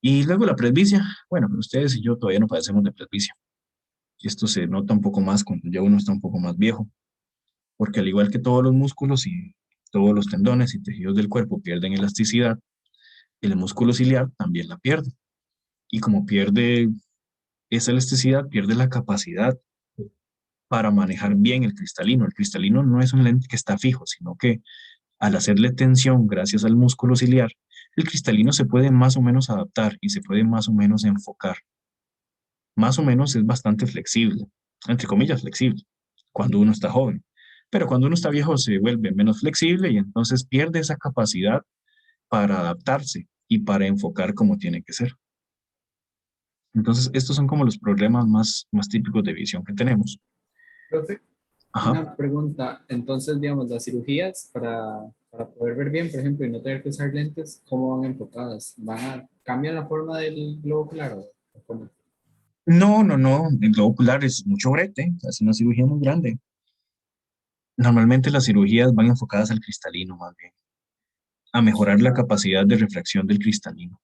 [SPEAKER 2] Y luego la presbicia. Bueno, pero ustedes y yo todavía no padecemos de presbicia. Y esto se nota un poco más cuando ya uno está un poco más viejo, porque al igual que todos los músculos y todos los tendones y tejidos del cuerpo pierden elasticidad, el músculo ciliar también la pierde. Y como pierde esa elasticidad, pierde la capacidad para manejar bien el cristalino. El cristalino no es un lente que está fijo, sino que al hacerle tensión gracias al músculo ciliar, el cristalino se puede más o menos adaptar y se puede más o menos enfocar. Más o menos es bastante flexible, entre comillas flexible, cuando uno está joven. Pero cuando uno está viejo se vuelve menos flexible y entonces pierde esa capacidad para adaptarse y para enfocar como tiene que ser. Entonces, estos son como los problemas más típicos de visión que tenemos.
[SPEAKER 4] Profe,
[SPEAKER 2] Ajá.
[SPEAKER 4] una pregunta. Entonces, digamos, las cirugías para poder ver bien, por ejemplo, y no tener que usar lentes, ¿cómo van enfocadas? ¿Cambian la forma del globo ocular o cómo?
[SPEAKER 2] No, no, no. El globo ocular es mucho brete, es una cirugía muy grande. Normalmente las cirugías van enfocadas al cristalino más bien, a mejorar la capacidad de refracción del cristalino.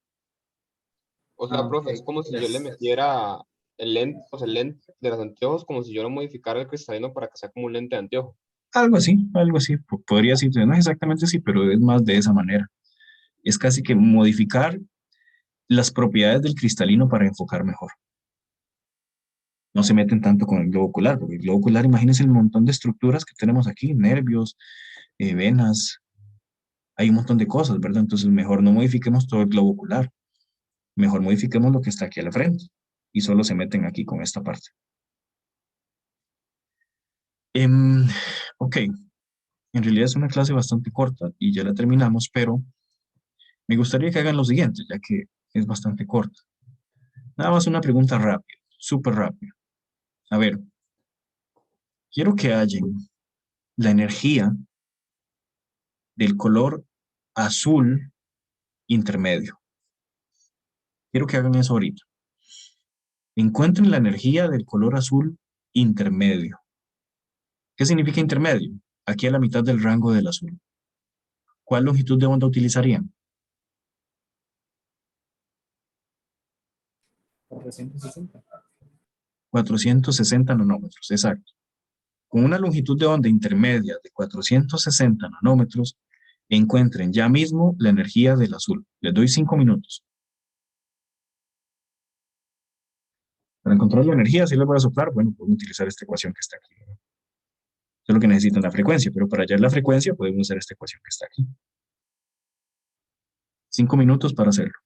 [SPEAKER 5] O
[SPEAKER 4] Ah,
[SPEAKER 5] sea,
[SPEAKER 4] ok.
[SPEAKER 5] profe, es como si yo le metiera el lente, o sea, el lente de los anteojos, como si yo lo modificara el cristalino para que sea como un lente de anteojo.
[SPEAKER 2] Algo así. Podría decirse, no es exactamente así, pero es más de esa manera. Es casi que modificar las propiedades del cristalino para enfocar mejor. No se meten tanto con el globo ocular, porque el globo ocular, imagínense el montón de estructuras que tenemos aquí, nervios, venas, hay un montón de cosas, ¿verdad? Entonces mejor no modifiquemos todo el globo ocular, mejor modifiquemos lo que está aquí a la frente y solo se meten aquí con esta parte. Ok, en realidad es una clase bastante corta y ya la terminamos, pero me gustaría que hagan lo siguiente, ya que es bastante corta. Nada más una pregunta rápida, súper rápida. A ver, quiero que hallen la energía del color azul intermedio. Quiero que hagan eso ahorita. Encuentren la energía del color azul intermedio. ¿Qué significa intermedio? Aquí a la mitad del rango del azul. ¿Cuál longitud de onda utilizarían?
[SPEAKER 4] 460.
[SPEAKER 2] 460 nanómetros, exacto. Con una longitud de onda intermedia de 460 nanómetros, encuentren ya mismo la energía del azul. Les doy 5 minutos. Para encontrar la energía, si les voy a soplar, bueno, pueden utilizar esta ecuación que está aquí. Solo que necesitan la frecuencia, pero para hallar la frecuencia podemos usar esta ecuación que está aquí. 5 minutos para hacerlo.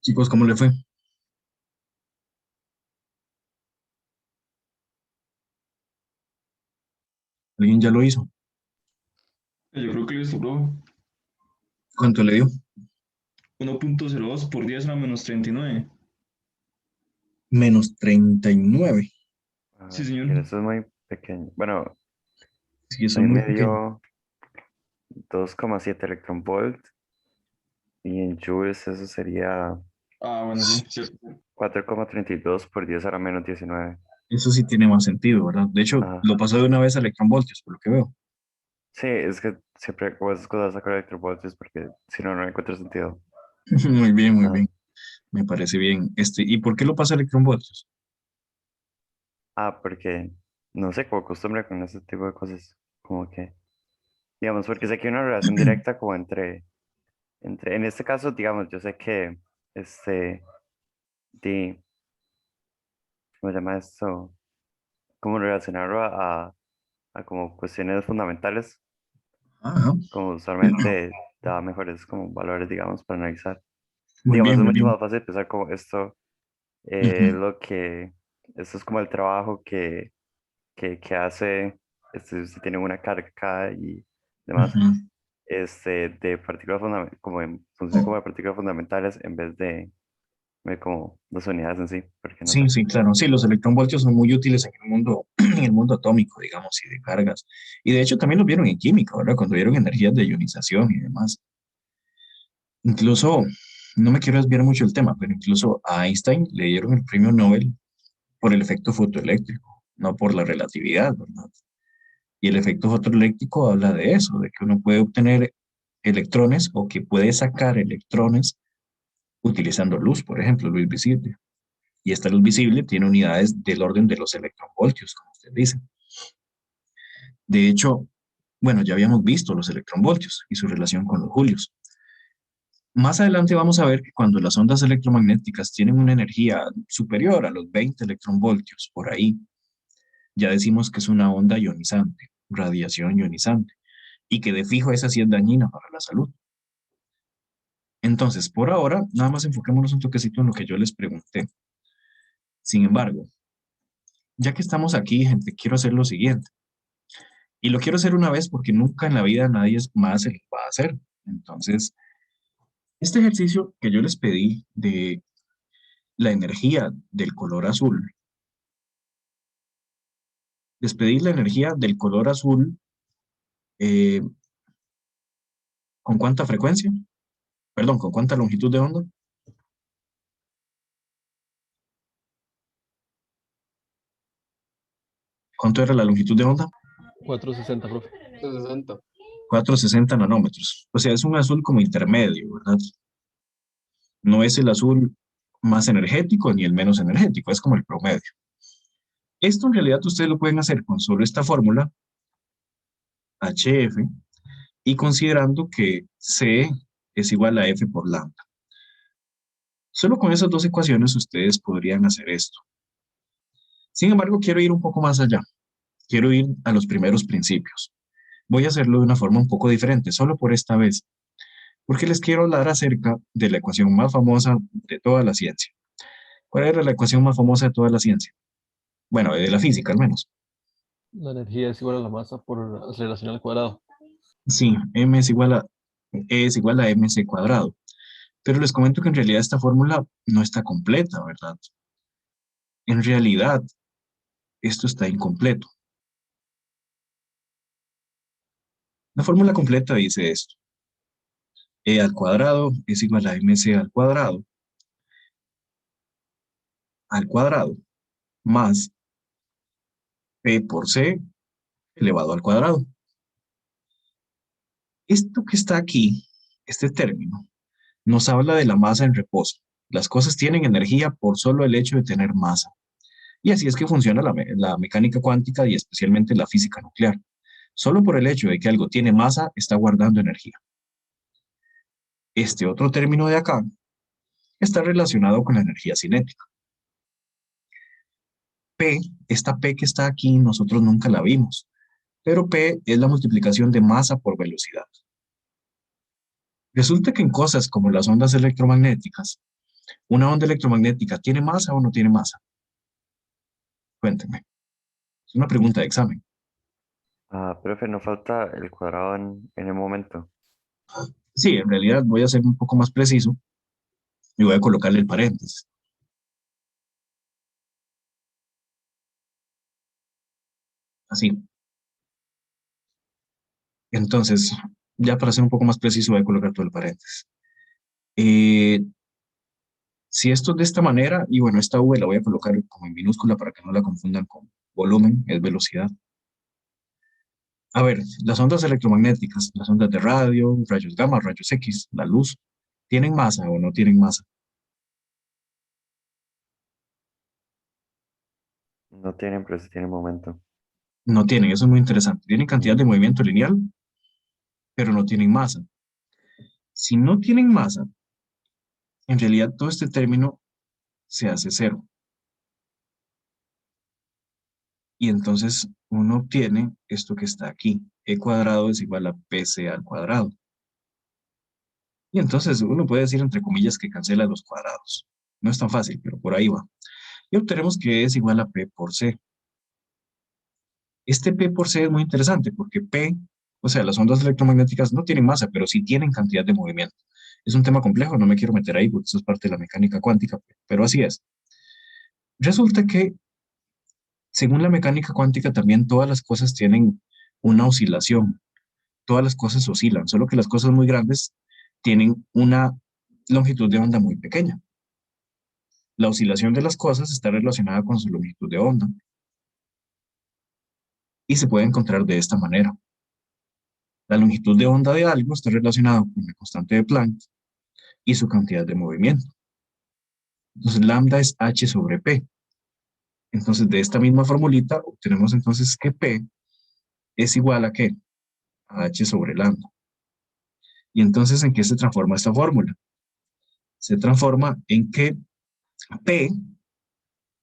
[SPEAKER 2] Chicos, ¿cómo le fue? ¿Alguien ya lo hizo?
[SPEAKER 6] Yo creo que listo, bro.
[SPEAKER 2] ¿Cuánto le dio?
[SPEAKER 6] 1.02 por 10 a la menos 39.
[SPEAKER 2] -39.
[SPEAKER 7] A
[SPEAKER 6] Sí,
[SPEAKER 7] ver,
[SPEAKER 6] señor.
[SPEAKER 7] mira, eso es muy pequeño. Bueno,
[SPEAKER 2] Sí, eso
[SPEAKER 7] ahí
[SPEAKER 2] es muy
[SPEAKER 7] me
[SPEAKER 2] pequeño.
[SPEAKER 7] dio 2,7 electronvolt y en joules eso sería
[SPEAKER 6] Ah, bueno, sí, cierto.
[SPEAKER 7] 4,32 por 10 a la menos 19.
[SPEAKER 2] Eso sí tiene más sentido, ¿verdad? De hecho,
[SPEAKER 7] Ah,
[SPEAKER 2] lo pasó de una vez a electronvoltios, por lo que veo.
[SPEAKER 7] sí, es que siempre con esas cosas saco electronvoltios porque si no, no encuentro sentido.
[SPEAKER 2] Muy bien, muy
[SPEAKER 7] Ah,
[SPEAKER 2] bien. Me parece bien. ¿Y por qué lo pasa a electronvoltios?
[SPEAKER 7] porque no sé, como costumbre con ese tipo de cosas, como que, digamos, porque sé que hay una relación directa como en este caso, digamos, yo sé que, di, ¿cómo se llama esto? Como relacionarlo a como cuestiones fundamentales,
[SPEAKER 2] Ajá.
[SPEAKER 7] como usualmente da mejores como valores, digamos, para analizar.
[SPEAKER 2] Muy
[SPEAKER 7] Digamos,
[SPEAKER 2] bien,
[SPEAKER 7] es
[SPEAKER 2] muy
[SPEAKER 7] mucho
[SPEAKER 2] bien.
[SPEAKER 7] más fácil pensar como
[SPEAKER 2] Ujú,
[SPEAKER 7] lo esto es como el trabajo que hace, si tiene una carga y demás,
[SPEAKER 2] ujú.
[SPEAKER 7] de partículas fundamentales, como en función como de partículas fundamentales en vez de como las unidades en sí, porque no
[SPEAKER 2] Sí,
[SPEAKER 7] sé.
[SPEAKER 2] sí, claro. Sí, los electronvoltios son muy útiles en el mundo, en el mundo atómico, digamos, y de cargas. Y de hecho también los vieron en química, ¿verdad? Cuando vieron energías de ionización y demás. Incluso, no me quiero desviar mucho del tema, pero incluso a Einstein le dieron el premio Nobel por el efecto fotoeléctrico, no por la relatividad, ¿verdad? Y el efecto fotoeléctrico habla de eso, de que uno puede obtener electrones o que puede sacar electrones utilizando luz, por ejemplo, luz visible. Y esta luz visible tiene unidades del orden de los electronvoltios, como usted dice. De hecho, bueno, ya habíamos visto los electronvoltios y su relación con los julios. Más adelante vamos a ver que cuando las ondas electromagnéticas tienen una energía superior a los 20 electronvoltios, por ahí, ya decimos que es una onda ionizante, radiación ionizante, y que de fijo esa sí es dañina para la salud. Entonces, por ahora, nada más enfoquémonos un toquecito en lo que yo les pregunté. Sin embargo, ya que estamos aquí, gente, quiero hacer lo siguiente. Y lo quiero hacer una vez porque nunca en la vida nadie más se lo va a hacer. Entonces, este ejercicio que yo les pedí de la energía del color azul, les pedí la energía del color azul, eh, ¿con cuánta frecuencia? Perdón, ¿con cuánta longitud de onda? ¿Cuánto era la longitud de onda?
[SPEAKER 3] 460, profe.
[SPEAKER 5] 60.
[SPEAKER 2] 460 nanómetros. O sea, es un azul como intermedio, ¿verdad? No es el azul más energético ni el menos energético, es como el promedio. Esto en realidad ustedes lo pueden hacer con solo esta fórmula, HF, y considerando que C es igual a F por lambda. Solo con esas dos ecuaciones ustedes podrían hacer esto. Sin embargo, quiero ir un poco más allá. Quiero ir a los primeros principios. Voy a hacerlo de una forma un poco diferente, solo por esta vez, porque les quiero hablar acerca de la ecuación más famosa de toda la ciencia. ¿Cuál era la ecuación más famosa de toda la ciencia? Bueno, de la física al menos.
[SPEAKER 3] La energía es igual a la masa por aceleración al cuadrado.
[SPEAKER 2] Sí, m es igual a E es igual a mc cuadrado. Pero les comento que en realidad esta fórmula no está completa, ¿verdad? En realidad, esto está incompleto. La fórmula completa dice esto. E al cuadrado es igual a mc al cuadrado más p por c elevado al cuadrado. Esto que está aquí, este término, nos habla de la masa en reposo. Las cosas tienen energía por solo el hecho de tener masa. Y así es que funciona la mecánica cuántica y especialmente la física nuclear. Solo por el hecho de que algo tiene masa, está guardando energía. Este otro término de acá está relacionado con la energía cinética. P, esta P que está aquí, nosotros nunca la vimos, pero P es la multiplicación de masa por velocidad. Resulta que en cosas como las ondas electromagnéticas, ¿Una onda electromagnética tiene masa o no tiene masa? Cuéntenme. Es una pregunta de examen.
[SPEAKER 7] Ah, profe, no falta el cuadrado en el momento.
[SPEAKER 2] Sí, en realidad voy a ser un poco más preciso y voy a colocarle el paréntesis. Así. Entonces, ya para ser un poco más preciso, voy a colocar todo el paréntesis. Eh, si esto es de esta manera, y bueno, esta V la voy a colocar como en minúscula para que no la confundan con volumen, es velocidad. A ver, las ondas electromagnéticas, las ondas de radio, rayos gamma, rayos X, la luz, ¿tienen masa o no tienen masa?
[SPEAKER 7] No tienen, pero sí tienen momento.
[SPEAKER 2] No tienen, eso es muy interesante. Tienen cantidad de movimiento lineal, pero no tienen masa. Si no tienen masa, en realidad todo este término se hace cero. Y entonces uno obtiene esto que está aquí. E cuadrado es igual a PC al cuadrado. Y entonces uno puede decir entre comillas que cancela los cuadrados. No es tan fácil, pero por ahí va. Y obtenemos que es igual a P por C. Este P por C es muy interesante porque P, o sea, las ondas electromagnéticas no tienen masa, pero sí tienen cantidad de movimiento. Es un tema complejo, no me quiero meter ahí porque eso es parte de la mecánica cuántica, pero así es. Resulta que, según la mecánica cuántica, también todas las cosas tienen una oscilación. Todas las cosas oscilan, solo que las cosas muy grandes tienen una longitud de onda muy pequeña. La oscilación de las cosas está relacionada con su longitud de onda y se puede encontrar de esta manera. La longitud de onda de algo está relacionada con la constante de Planck y su cantidad de movimiento. Entonces, lambda es h sobre p. Entonces, de esta misma formulita, obtenemos entonces que p es igual a ¿qué? A h sobre lambda. Y entonces, ¿en qué se transforma esta fórmula? Se transforma en que p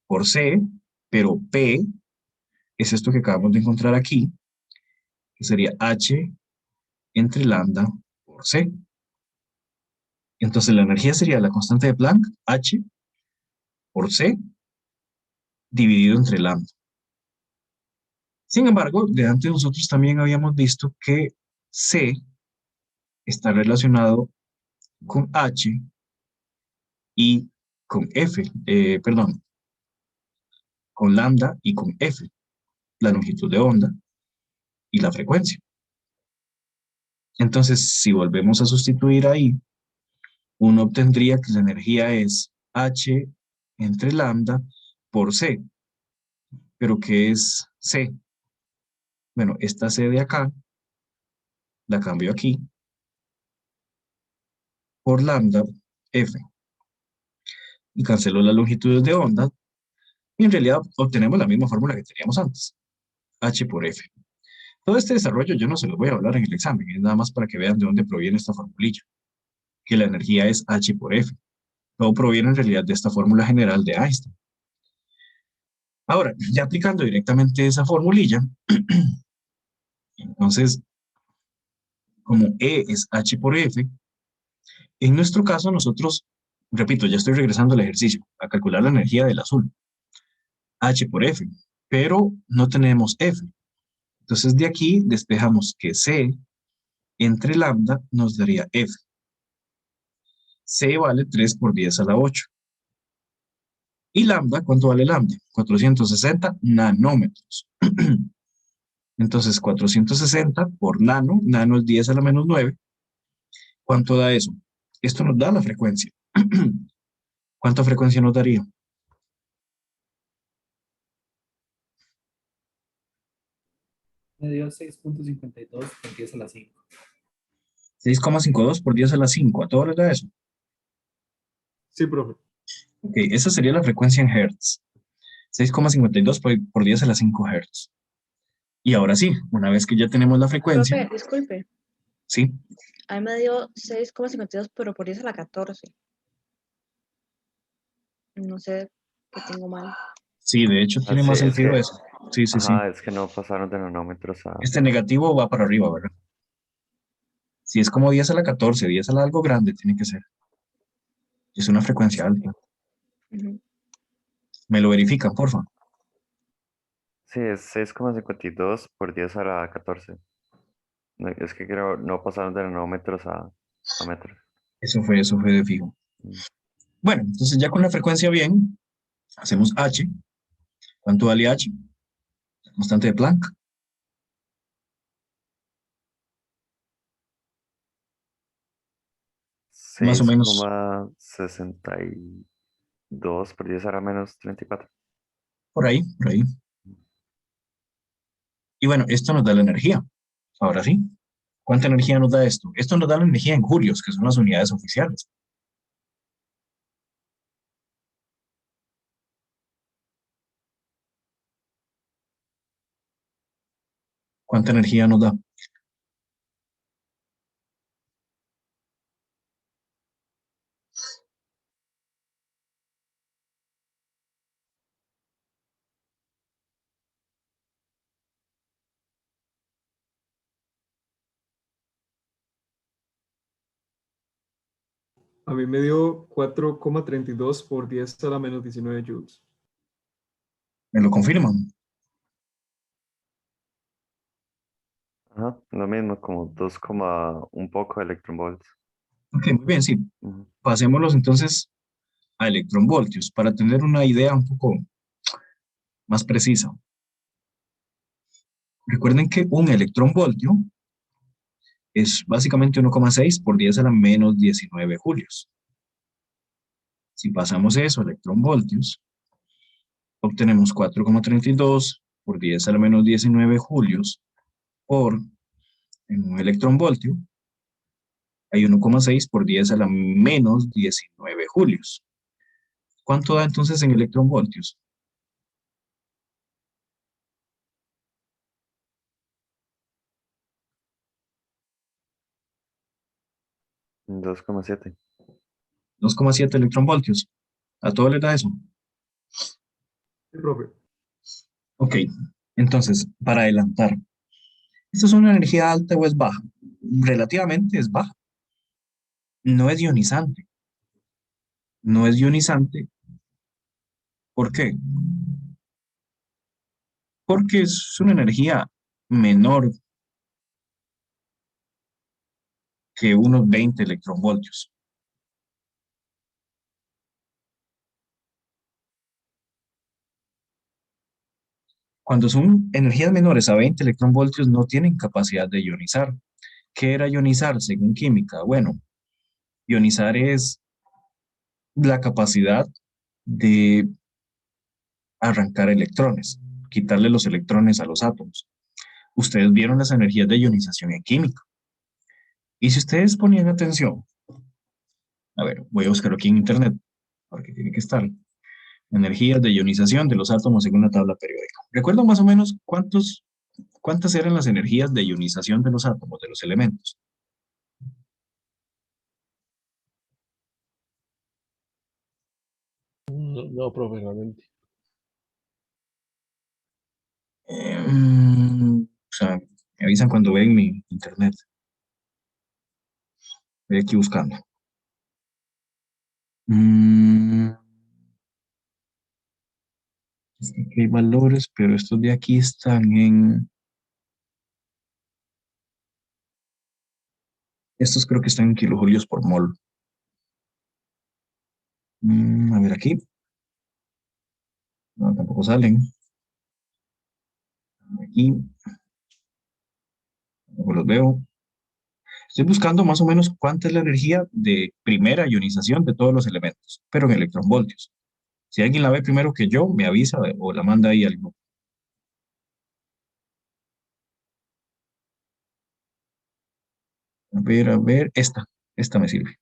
[SPEAKER 2] por c, pero p es esto que acabamos de encontrar aquí, que sería h entre lambda por c. Entonces, la energía sería la constante de Planck, h por c, dividido entre lambda. Sin embargo, de antes nosotros también habíamos visto que C está relacionado con H y con F, perdón, con lambda y con F, la longitud de onda y la frecuencia. Entonces, si volvemos a sustituir ahí, uno obtendría que la energía es H entre lambda por C. ¿Pero qué es C? Bueno, esta C de acá, la cambio aquí, por lambda F. Y cancelo las longitudes de onda. Y en realidad obtenemos la misma fórmula que teníamos antes, H por F. Todo este desarrollo yo no se lo voy a hablar en el examen, es nada más para que vean de dónde proviene esta formulilla, que la energía es H por F. Todo proviene en realidad de esta fórmula general de Einstein. Ahora, ya aplicando directamente esa formulilla, entonces, como E es H por F, en nuestro caso nosotros, repito, ya estoy regresando al ejercicio, a calcular la energía del azul, H por F, pero no tenemos F. Entonces de aquí despejamos que C entre lambda nos daría F. C vale 3 por 10 a la 8. ¿Y lambda? ¿Cuánto vale lambda? 460 nanómetros. Entonces 460 por nano, nano es 10 a la menos 9. ¿Cuánto da eso? Esto nos da la frecuencia. ¿Cuánta frecuencia nos daría?
[SPEAKER 4] Me dio 6.52 por 10 a la 5.
[SPEAKER 2] 6,52 por 10 a la 5. ¿A todos les da eso?
[SPEAKER 1] Sí, profe.
[SPEAKER 2] Ok, esa sería la frecuencia en hertz. 6,52 por 10 a la 5 hertz. Y ahora sí, una vez que ya tenemos la frecuencia,
[SPEAKER 8] Profe, disculpe,
[SPEAKER 2] sí,
[SPEAKER 8] a mí me dio 6,52, pero por 10 a la 14. No sé qué tengo mal.
[SPEAKER 2] sí, de hecho tiene
[SPEAKER 7] Así
[SPEAKER 2] más
[SPEAKER 7] es
[SPEAKER 2] sentido
[SPEAKER 7] que,
[SPEAKER 2] eso. Sí, sí, sí.
[SPEAKER 7] ajá, es que no pasaron de nanómetros a...
[SPEAKER 2] Este negativo va para arriba, ¿verdad? Si es como 10 a la 14, 10 a la algo grande, tiene que ser. Es una frecuencia alta.
[SPEAKER 8] Ujú.
[SPEAKER 2] ¿Me lo verifican, porfa?
[SPEAKER 7] Sí, es 6,52 por 10 a la 14. No, es que creo no pasaron de nanómetros a metros.
[SPEAKER 2] Eso fue de fijo.
[SPEAKER 7] Mm.
[SPEAKER 2] Bueno, entonces ya con la frecuencia bien, hacemos H. ¿Cuánto vale H? La constante de Planck. Más o menos
[SPEAKER 7] 6,62 por 10 a la menos 34.
[SPEAKER 2] por ahí, por ahí. Y bueno, esto nos da la energía. Ahora sí. ¿Cuánta energía nos da esto? Esto nos da la energía en julios, que son las unidades oficiales. ¿Cuánta energía nos da?
[SPEAKER 1] A mí me dio 4,32 por 10 a la menos 19 joules.
[SPEAKER 2] ¿Me lo confirman?
[SPEAKER 7] Ajá, lo mismo, como 2, un poco de electronvolts.
[SPEAKER 2] Ok, muy bien, sí.
[SPEAKER 7] Ujú.
[SPEAKER 2] Pasémoslos entonces a electronvoltios para tener una idea un poco más precisa. Recuerden que un electronvoltio es básicamente 1,6 por 10 a la menos 19 julios. Si pasamos eso a electronvoltios, obtenemos 4,32 por 10 a la menos 19 julios por, en un electronvoltio, hay 1,6 por 10 a la menos 19 julios. ¿Cuánto da entonces en electronvoltios?
[SPEAKER 7] 2,7.
[SPEAKER 2] 2,7 electronvoltios. ¿A todo le da eso?
[SPEAKER 1] Sí, profe.
[SPEAKER 2] Ok, entonces, para adelantar, ¿esto es una energía alta o es baja? Relativamente es baja. No es ionizante. No es ionizante. ¿Por qué? Porque es una energía menor que unos 20 electronvoltios. Cuando son energías menores a 20 electronvoltios no tienen capacidad de ionizar. ¿Qué era ionizar según química? Bueno, ionizar es la capacidad de arrancar electrones, quitarle los electrones a los átomos. Ustedes vieron las energías de ionización en química. Y si ustedes ponían atención, a ver, voy a buscarlo aquí en internet, porque tiene que estar. Energías de ionización de los átomos según la tabla periódica. ¿Recuerdan más o menos cuántas eran las energías de ionización de los átomos, de los elementos?
[SPEAKER 3] No, no, profe, realmente.
[SPEAKER 2] O sea, me avisan cuando ven mi internet. Estoy aquí buscando. Mm, es que aquí hay valores, pero estos de aquí están en... Estos creo que están en kilojulios por mol. A ver aquí. No, tampoco salen. Aquí. Tampoco los veo. Estoy buscando más o menos cuánta es la energía de primera ionización de todos los elementos, pero en electronvoltios. Si alguien la ve primero que yo, me avisa o la manda ahí al grupo. A ver, esta me sirve.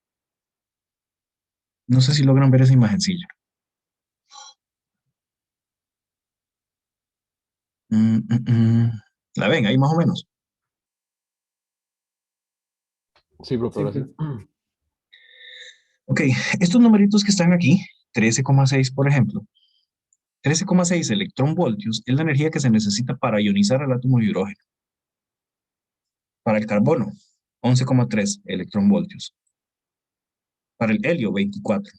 [SPEAKER 2] No sé si logran ver esa imagencilla. Mm, mm, mm. ¿La ven ahí más o menos?
[SPEAKER 3] Sí, profe,
[SPEAKER 1] Sí,
[SPEAKER 3] ahora sí.
[SPEAKER 1] sí.
[SPEAKER 2] Ok, estos numeritos que están aquí, 13,6 por ejemplo, 13,6 electronvoltios es la energía que se necesita para ionizar al átomo de hidrógeno. Para el carbono, 11,3 electronvoltios. Para el helio, 24.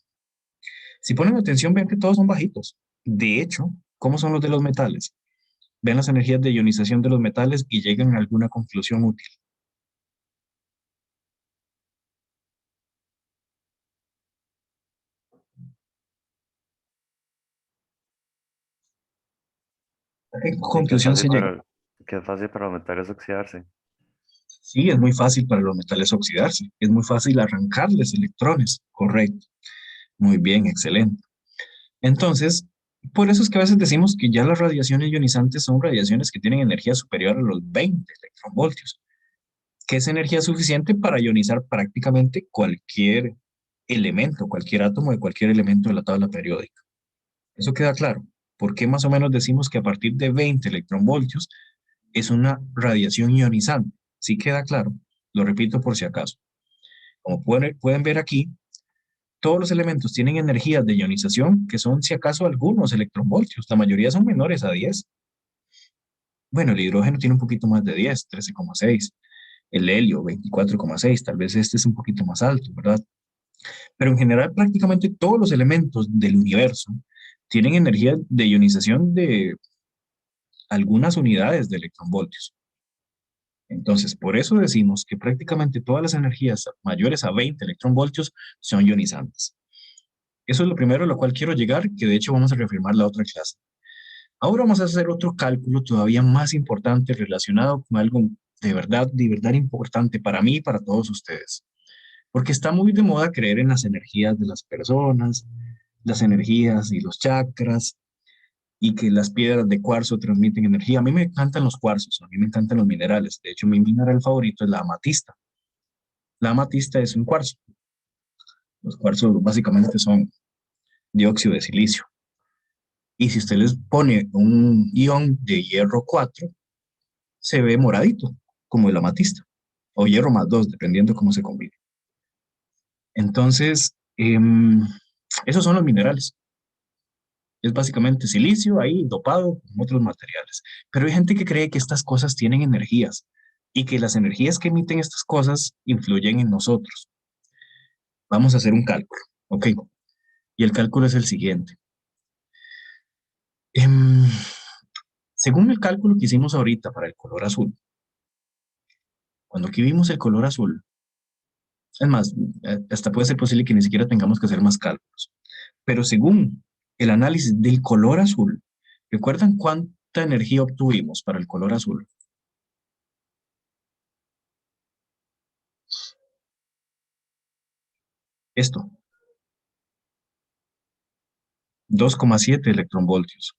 [SPEAKER 2] Si ponen atención, ven que todos son bajitos. De hecho, ¿cómo son los de los metales? Ven las energías de ionización de los metales y llegan a alguna conclusión útil. ¿A qué
[SPEAKER 7] Sí,
[SPEAKER 2] conclusión se llega?
[SPEAKER 7] que es fácil para los metales oxidarse.
[SPEAKER 2] Sí, es muy fácil para los metales oxidarse. Es muy fácil arrancarles electrones. Correcto. Muy bien, excelente. Entonces, por eso es que a veces decimos que ya las radiaciones ionizantes son radiaciones que tienen energía superior a los 20 electronvoltios, que es energía suficiente para ionizar prácticamente cualquier elemento, cualquier átomo de cualquier elemento de la tabla periódica. Eso queda claro. ¿Por qué más o menos decimos que a partir de 20 electronvoltios es una radiación ionizante? Sí queda claro. Lo repito por si acaso. Como pueden ver aquí, todos los elementos tienen energías de ionización que son, si acaso, algunos electronvoltios. La mayoría son menores a 10. Bueno, el hidrógeno tiene un poquito más de 10, 13,6. El helio, 24,6. Tal vez este es un poquito más alto, ¿verdad? Pero en general, prácticamente todos los elementos del universo tienen energía de ionización de algunas unidades de electronvoltios. Entonces, por eso decimos que prácticamente todas las energías mayores a 20 electronvoltios son ionizantes. Eso es lo primero a lo cual quiero llegar, que de hecho vamos a reafirmar la otra clase. Ahora vamos a hacer otro cálculo todavía más importante relacionado con algo de verdad importante para mí y para todos ustedes. Porque está muy de moda creer en las energías de las personas, las energías y los chakras, y que las piedras de cuarzo transmiten energía. A mí me encantan los cuarzos, a mí me encantan los minerales. De hecho, mi mineral favorito es la amatista. La amatista es un cuarzo. Los cuarzos básicamente son dióxido de silicio. Y si usted les pone un ion de hierro 4, se ve moradito, como el amatista, o hierro más 2, dependiendo cómo se combine. Entonces, esos son los minerales. Es básicamente silicio ahí dopado con otros materiales. Pero hay gente que cree que estas cosas tienen energías y que las energías que emiten estas cosas influyen en nosotros. Vamos a hacer un cálculo, ¿ok? Y el cálculo es el siguiente. Em, Según el cálculo que hicimos ahorita para el color azul, cuando aquí vimos el color azul, es más, hasta puede ser posible que ni siquiera tengamos que hacer más cálculos. Pero según el análisis del color azul, ¿recuerdan cuánta energía obtuvimos para el color azul? Esto, 2,7 electronvoltios.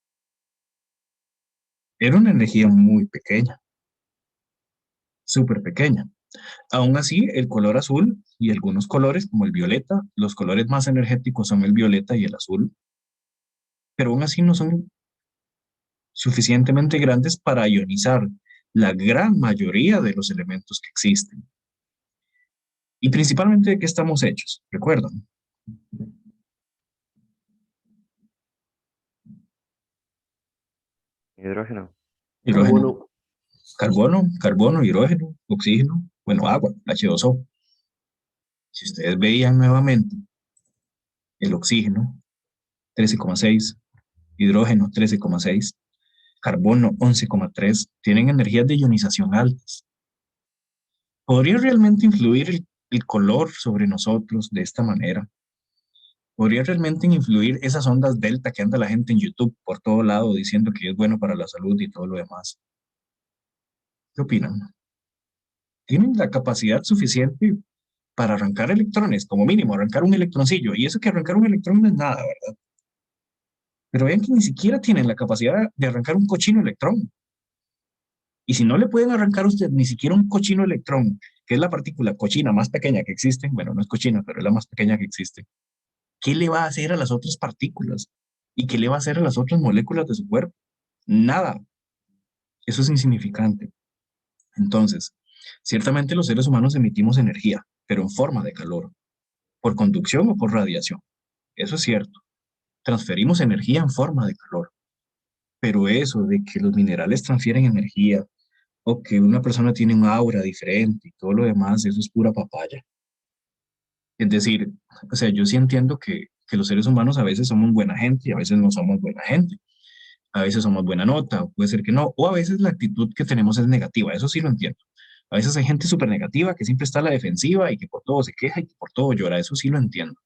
[SPEAKER 2] Era una energía muy pequeña, súper pequeña. Aún así, el color azul y algunos colores, como el violeta, los colores más energéticos son el violeta y el azul, pero aún así no son suficientemente grandes para ionizar la gran mayoría de los elementos que existen. Y principalmente, ¿de qué estamos hechos? ¿Recuerdan?
[SPEAKER 7] Hidrógeno.
[SPEAKER 2] Hidrógeno, carbono, hidrógeno, oxígeno, bueno, agua, H2O. Si ustedes veían nuevamente el oxígeno, 13,6, hidrógeno, 13,6, carbono, 11,3, tienen energías de ionización altas. ¿Podría realmente influir el color sobre nosotros de esta manera? ¿Podría realmente influir esas ondas delta que anda la gente en YouTube por todo lado diciendo que es bueno para la salud y todo lo demás? ¿Qué opinan? ¿Tienen la capacidad suficiente para arrancar electrones, como mínimo, arrancar un electroncillo? Y eso que arrancar un electrón no es nada, ¿verdad? Pero ven que ni siquiera tienen la capacidad de arrancar un cochino electrón. Y si no le pueden arrancar a usted ni siquiera un cochino electrón, que es la partícula cochina más pequeña que existe, bueno, no es cochina, pero es la más pequeña que existe, ¿qué le va a hacer a las otras partículas? ¿Y qué le va a hacer a las otras moléculas de su cuerpo? Nada. Eso es insignificante. Entonces, ciertamente los seres humanos emitimos energía, pero en forma de calor, por conducción o por radiación. Eso es cierto. Transferimos energía en forma de calor. Pero eso de que los minerales transfieren energía o que una persona tiene un aura diferente y todo lo demás, eso es pura papaya. Es decir, o sea, yo sí entiendo que que los seres humanos a veces somos buena gente y a veces no somos buena gente. A veces somos buena nota, o puede ser que no, o a veces la actitud que tenemos es negativa, eso sí lo entiendo. A veces hay gente súper negativa que siempre está a la defensiva y que por todo se queja y que por todo llora, eso sí lo entiendo.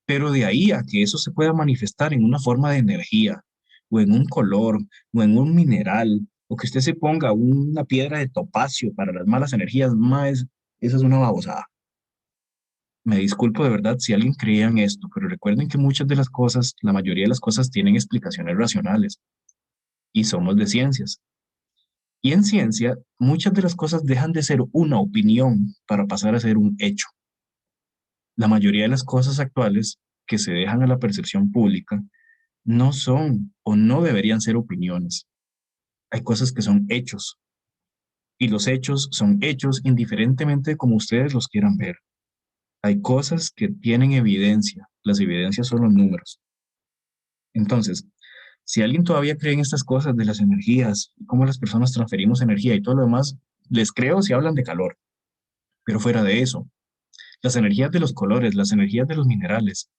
[SPEAKER 2] Pero de ahí a que eso se pueda manifestar en una forma de energía, o en un color, o en un mineral, o que usted se ponga una piedra de topacio para las malas energías, más, eso es una babosada. Me disculpo de verdad si alguien creía en esto, pero recuerden que muchas de las cosas, la mayoría de las cosas tienen explicaciones racionales y somos de ciencias. Y en ciencia, muchas de las cosas dejan de ser una opinión para pasar a ser un hecho. La mayoría de las cosas actuales que se dejan a la percepción pública no son o no deberían ser opiniones. Hay cosas que son hechos y los hechos son hechos indiferentemente de cómo ustedes los quieran ver. Hay cosas que tienen evidencia. Las evidencias son los números. Entonces, si alguien todavía cree en estas cosas de las energías, cómo las personas transferimos energía y todo lo demás, les creo si hablan de calor. Pero fuera de eso, las energías de los colores, las energías de los minerales,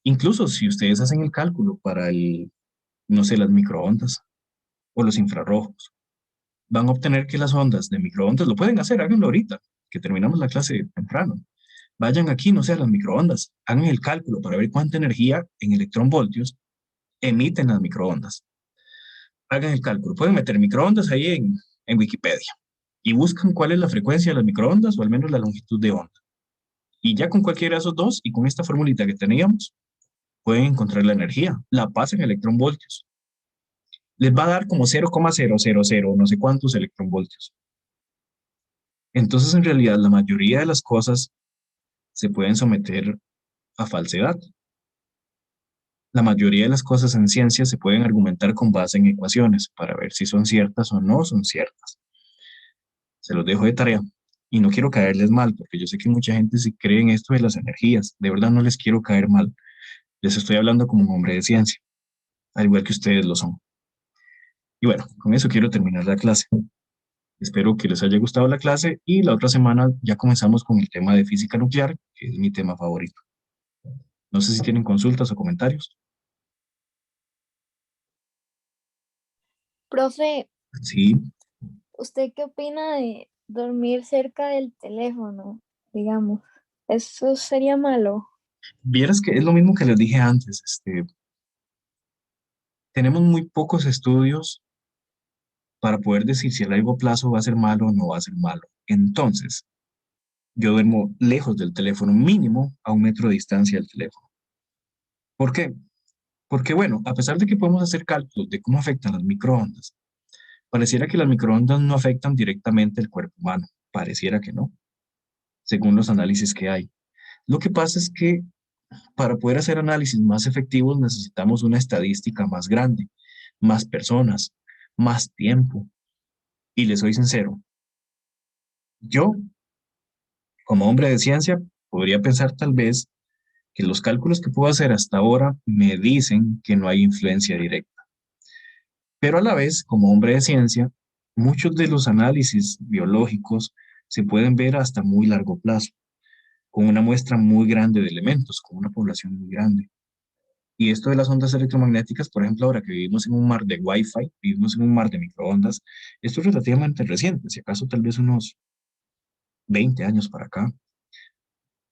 [SPEAKER 2] incluso si ustedes hacen el cálculo para no sé, las microondas o los infrarrojos, van a obtener que las ondas de microondas, lo pueden hacer, háganlo ahorita, que terminamos la clase temprano. Vayan aquí, no sé, a las microondas, hagan el cálculo para ver cuánta energía en electronvoltios emiten las microondas. Hagan el cálculo, pueden meter microondas ahí en Wikipedia y buscan cuál es la frecuencia de las microondas o al menos la longitud de onda. Y ya con cualquiera de esos dos y con esta formulita que teníamos, pueden encontrar la energía. La pasan en electronvoltios. Les va a dar como 0,000 no sé cuántos electronvoltios. Entonces, en realidad, la mayoría de las cosas se pueden someter a falsedad. La mayoría de las cosas en ciencia se pueden argumentar con base en ecuaciones para ver si son ciertas o no son ciertas. Se los dejo de tarea. Y no quiero caerles mal, porque yo sé que mucha gente sí cree en esto de las energías. De verdad no les quiero caer mal. Les estoy hablando como un hombre de ciencia, al igual que ustedes lo son. Y bueno, con eso quiero terminar la clase. Espero que les haya gustado la clase y la otra semana ya comenzamos con el tema de física nuclear, que es mi tema favorito. No sé si tienen consultas o comentarios.
[SPEAKER 9] Profe,
[SPEAKER 2] Sí,
[SPEAKER 9] ¿usted qué opina de dormir cerca del teléfono, digamos? ¿Eso sería malo?
[SPEAKER 2] vieras que es lo mismo que les dije antes. Tenemos muy pocos estudios para poder decir si a largo plazo va a ser malo o no va a ser malo. Entonces, yo duermo lejos del teléfono, mínimo a 1 metro de distancia del teléfono. ¿Por qué? Porque, bueno, a pesar de que podemos hacer cálculos de cómo afectan las microondas, pareciera que las microondas no afectan directamente el cuerpo humano. Pareciera que no, según los análisis que hay. Lo que pasa es que para poder hacer análisis más efectivos necesitamos una estadística más grande, más personas, más tiempo. Y les soy sincero, yo, como hombre de ciencia, podría pensar tal vez que los cálculos que puedo hacer hasta ahora me dicen que no hay influencia directa. Pero a la vez, como hombre de ciencia, muchos de los análisis biológicos se pueden ver hasta muy largo plazo, con una muestra muy grande de elementos, con una población muy grande. Y esto de las ondas electromagnéticas, por ejemplo, ahora que vivimos en un mar de Wi-Fi, vivimos en un mar de microondas, esto es relativamente reciente, si acaso tal vez unos 20 años para acá.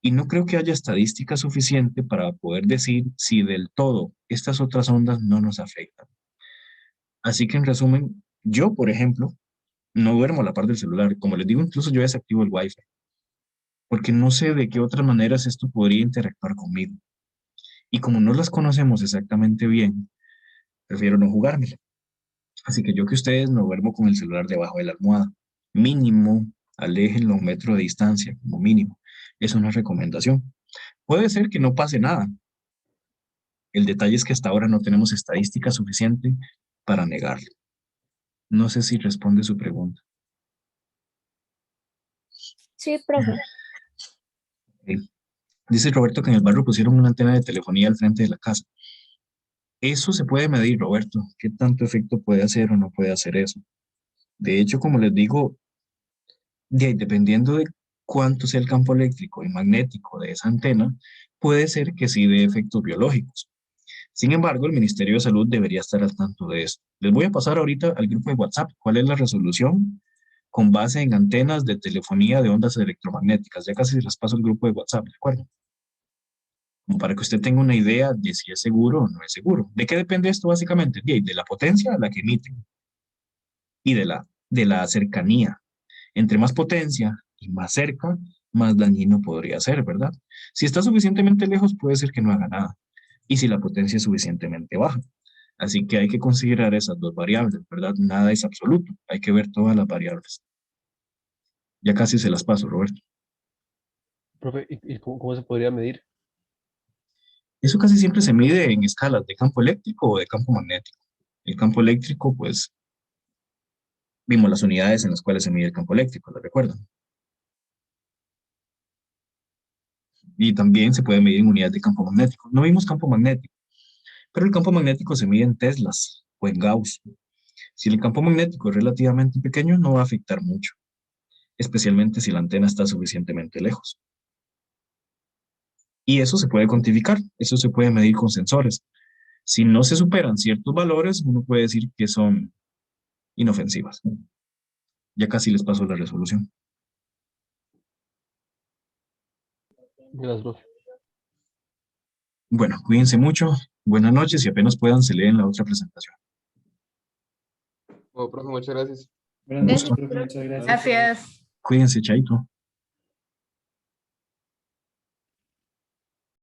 [SPEAKER 2] Y no creo que haya estadística suficiente para poder decir si del todo estas otras ondas no nos afectan. Así que en resumen, yo, por ejemplo, no duermo a la par del celular. Como les digo, incluso yo desactivo el Wi-Fi, porque no sé de qué otras maneras esto podría interactuar conmigo. Y como no las conocemos exactamente bien, prefiero no jugármela. Así que yo que ustedes no duermo con el celular debajo de la almohada. Mínimo, aléjenlo a 1 metro de distancia, como mínimo. Es una recomendación. Puede ser que no pase nada. El detalle es que hasta ahora no tenemos estadística suficiente para negarlo. No sé si responde su pregunta.
[SPEAKER 9] Sí, profe.
[SPEAKER 2] Ok. Dice Roberto que en el barrio pusieron una antena de telefonía al frente de la casa. Eso se puede medir, Roberto. ¿Qué tanto efecto puede hacer o no puede hacer eso? De hecho, como les digo, dependiendo de cuánto sea el campo eléctrico y magnético de esa antena, puede ser que sí dé efectos biológicos. Sin embargo, el Ministerio de Salud debería estar al tanto de esto. Les voy a pasar ahorita al grupo de WhatsApp cuál es la resolución con base en antenas de telefonía de ondas electromagnéticas. Ya casi les paso el grupo de WhatsApp, ¿de acuerdo? Como para que usted tenga una idea de si es seguro o no es seguro. ¿De qué depende esto básicamente? De la potencia a la que emiten y de la cercanía. Entre más potencia y más cerca, más dañino podría ser, ¿verdad? Si está suficientemente lejos, puede ser que no haga nada. Y si la potencia es suficientemente baja. Así que hay que considerar esas dos variables, ¿verdad? Nada es absoluto. Hay que ver todas las variables. Ya casi se las paso, Roberto.
[SPEAKER 3] Profe, ¿y cómo se podría medir?
[SPEAKER 2] Eso casi siempre se mide en escalas de campo eléctrico o de campo magnético. El campo eléctrico, pues, vimos las unidades en las cuales se mide el campo eléctrico, ¿lo recuerdan? Y también se puede medir en unidades de campo magnético. No vimos campo magnético, pero el campo magnético se mide en teslas o en Gauss. Si el campo magnético es relativamente pequeño, no va a afectar mucho, especialmente si la antena está suficientemente lejos. Y eso se puede cuantificar, eso se puede medir con sensores. Si no se superan ciertos valores, uno puede decir que son inofensivas. Ya casi les paso la resolución.
[SPEAKER 3] Gracias, profe.
[SPEAKER 2] Bueno, cuídense mucho, buenas noches y apenas puedan se leen la otra presentación.
[SPEAKER 5] Bueno, profe, muchas gracias.
[SPEAKER 4] Buenas noches,
[SPEAKER 2] Gusto.
[SPEAKER 4] profe, muchas gracias.
[SPEAKER 10] Gracias.
[SPEAKER 2] Cuídense, chaito.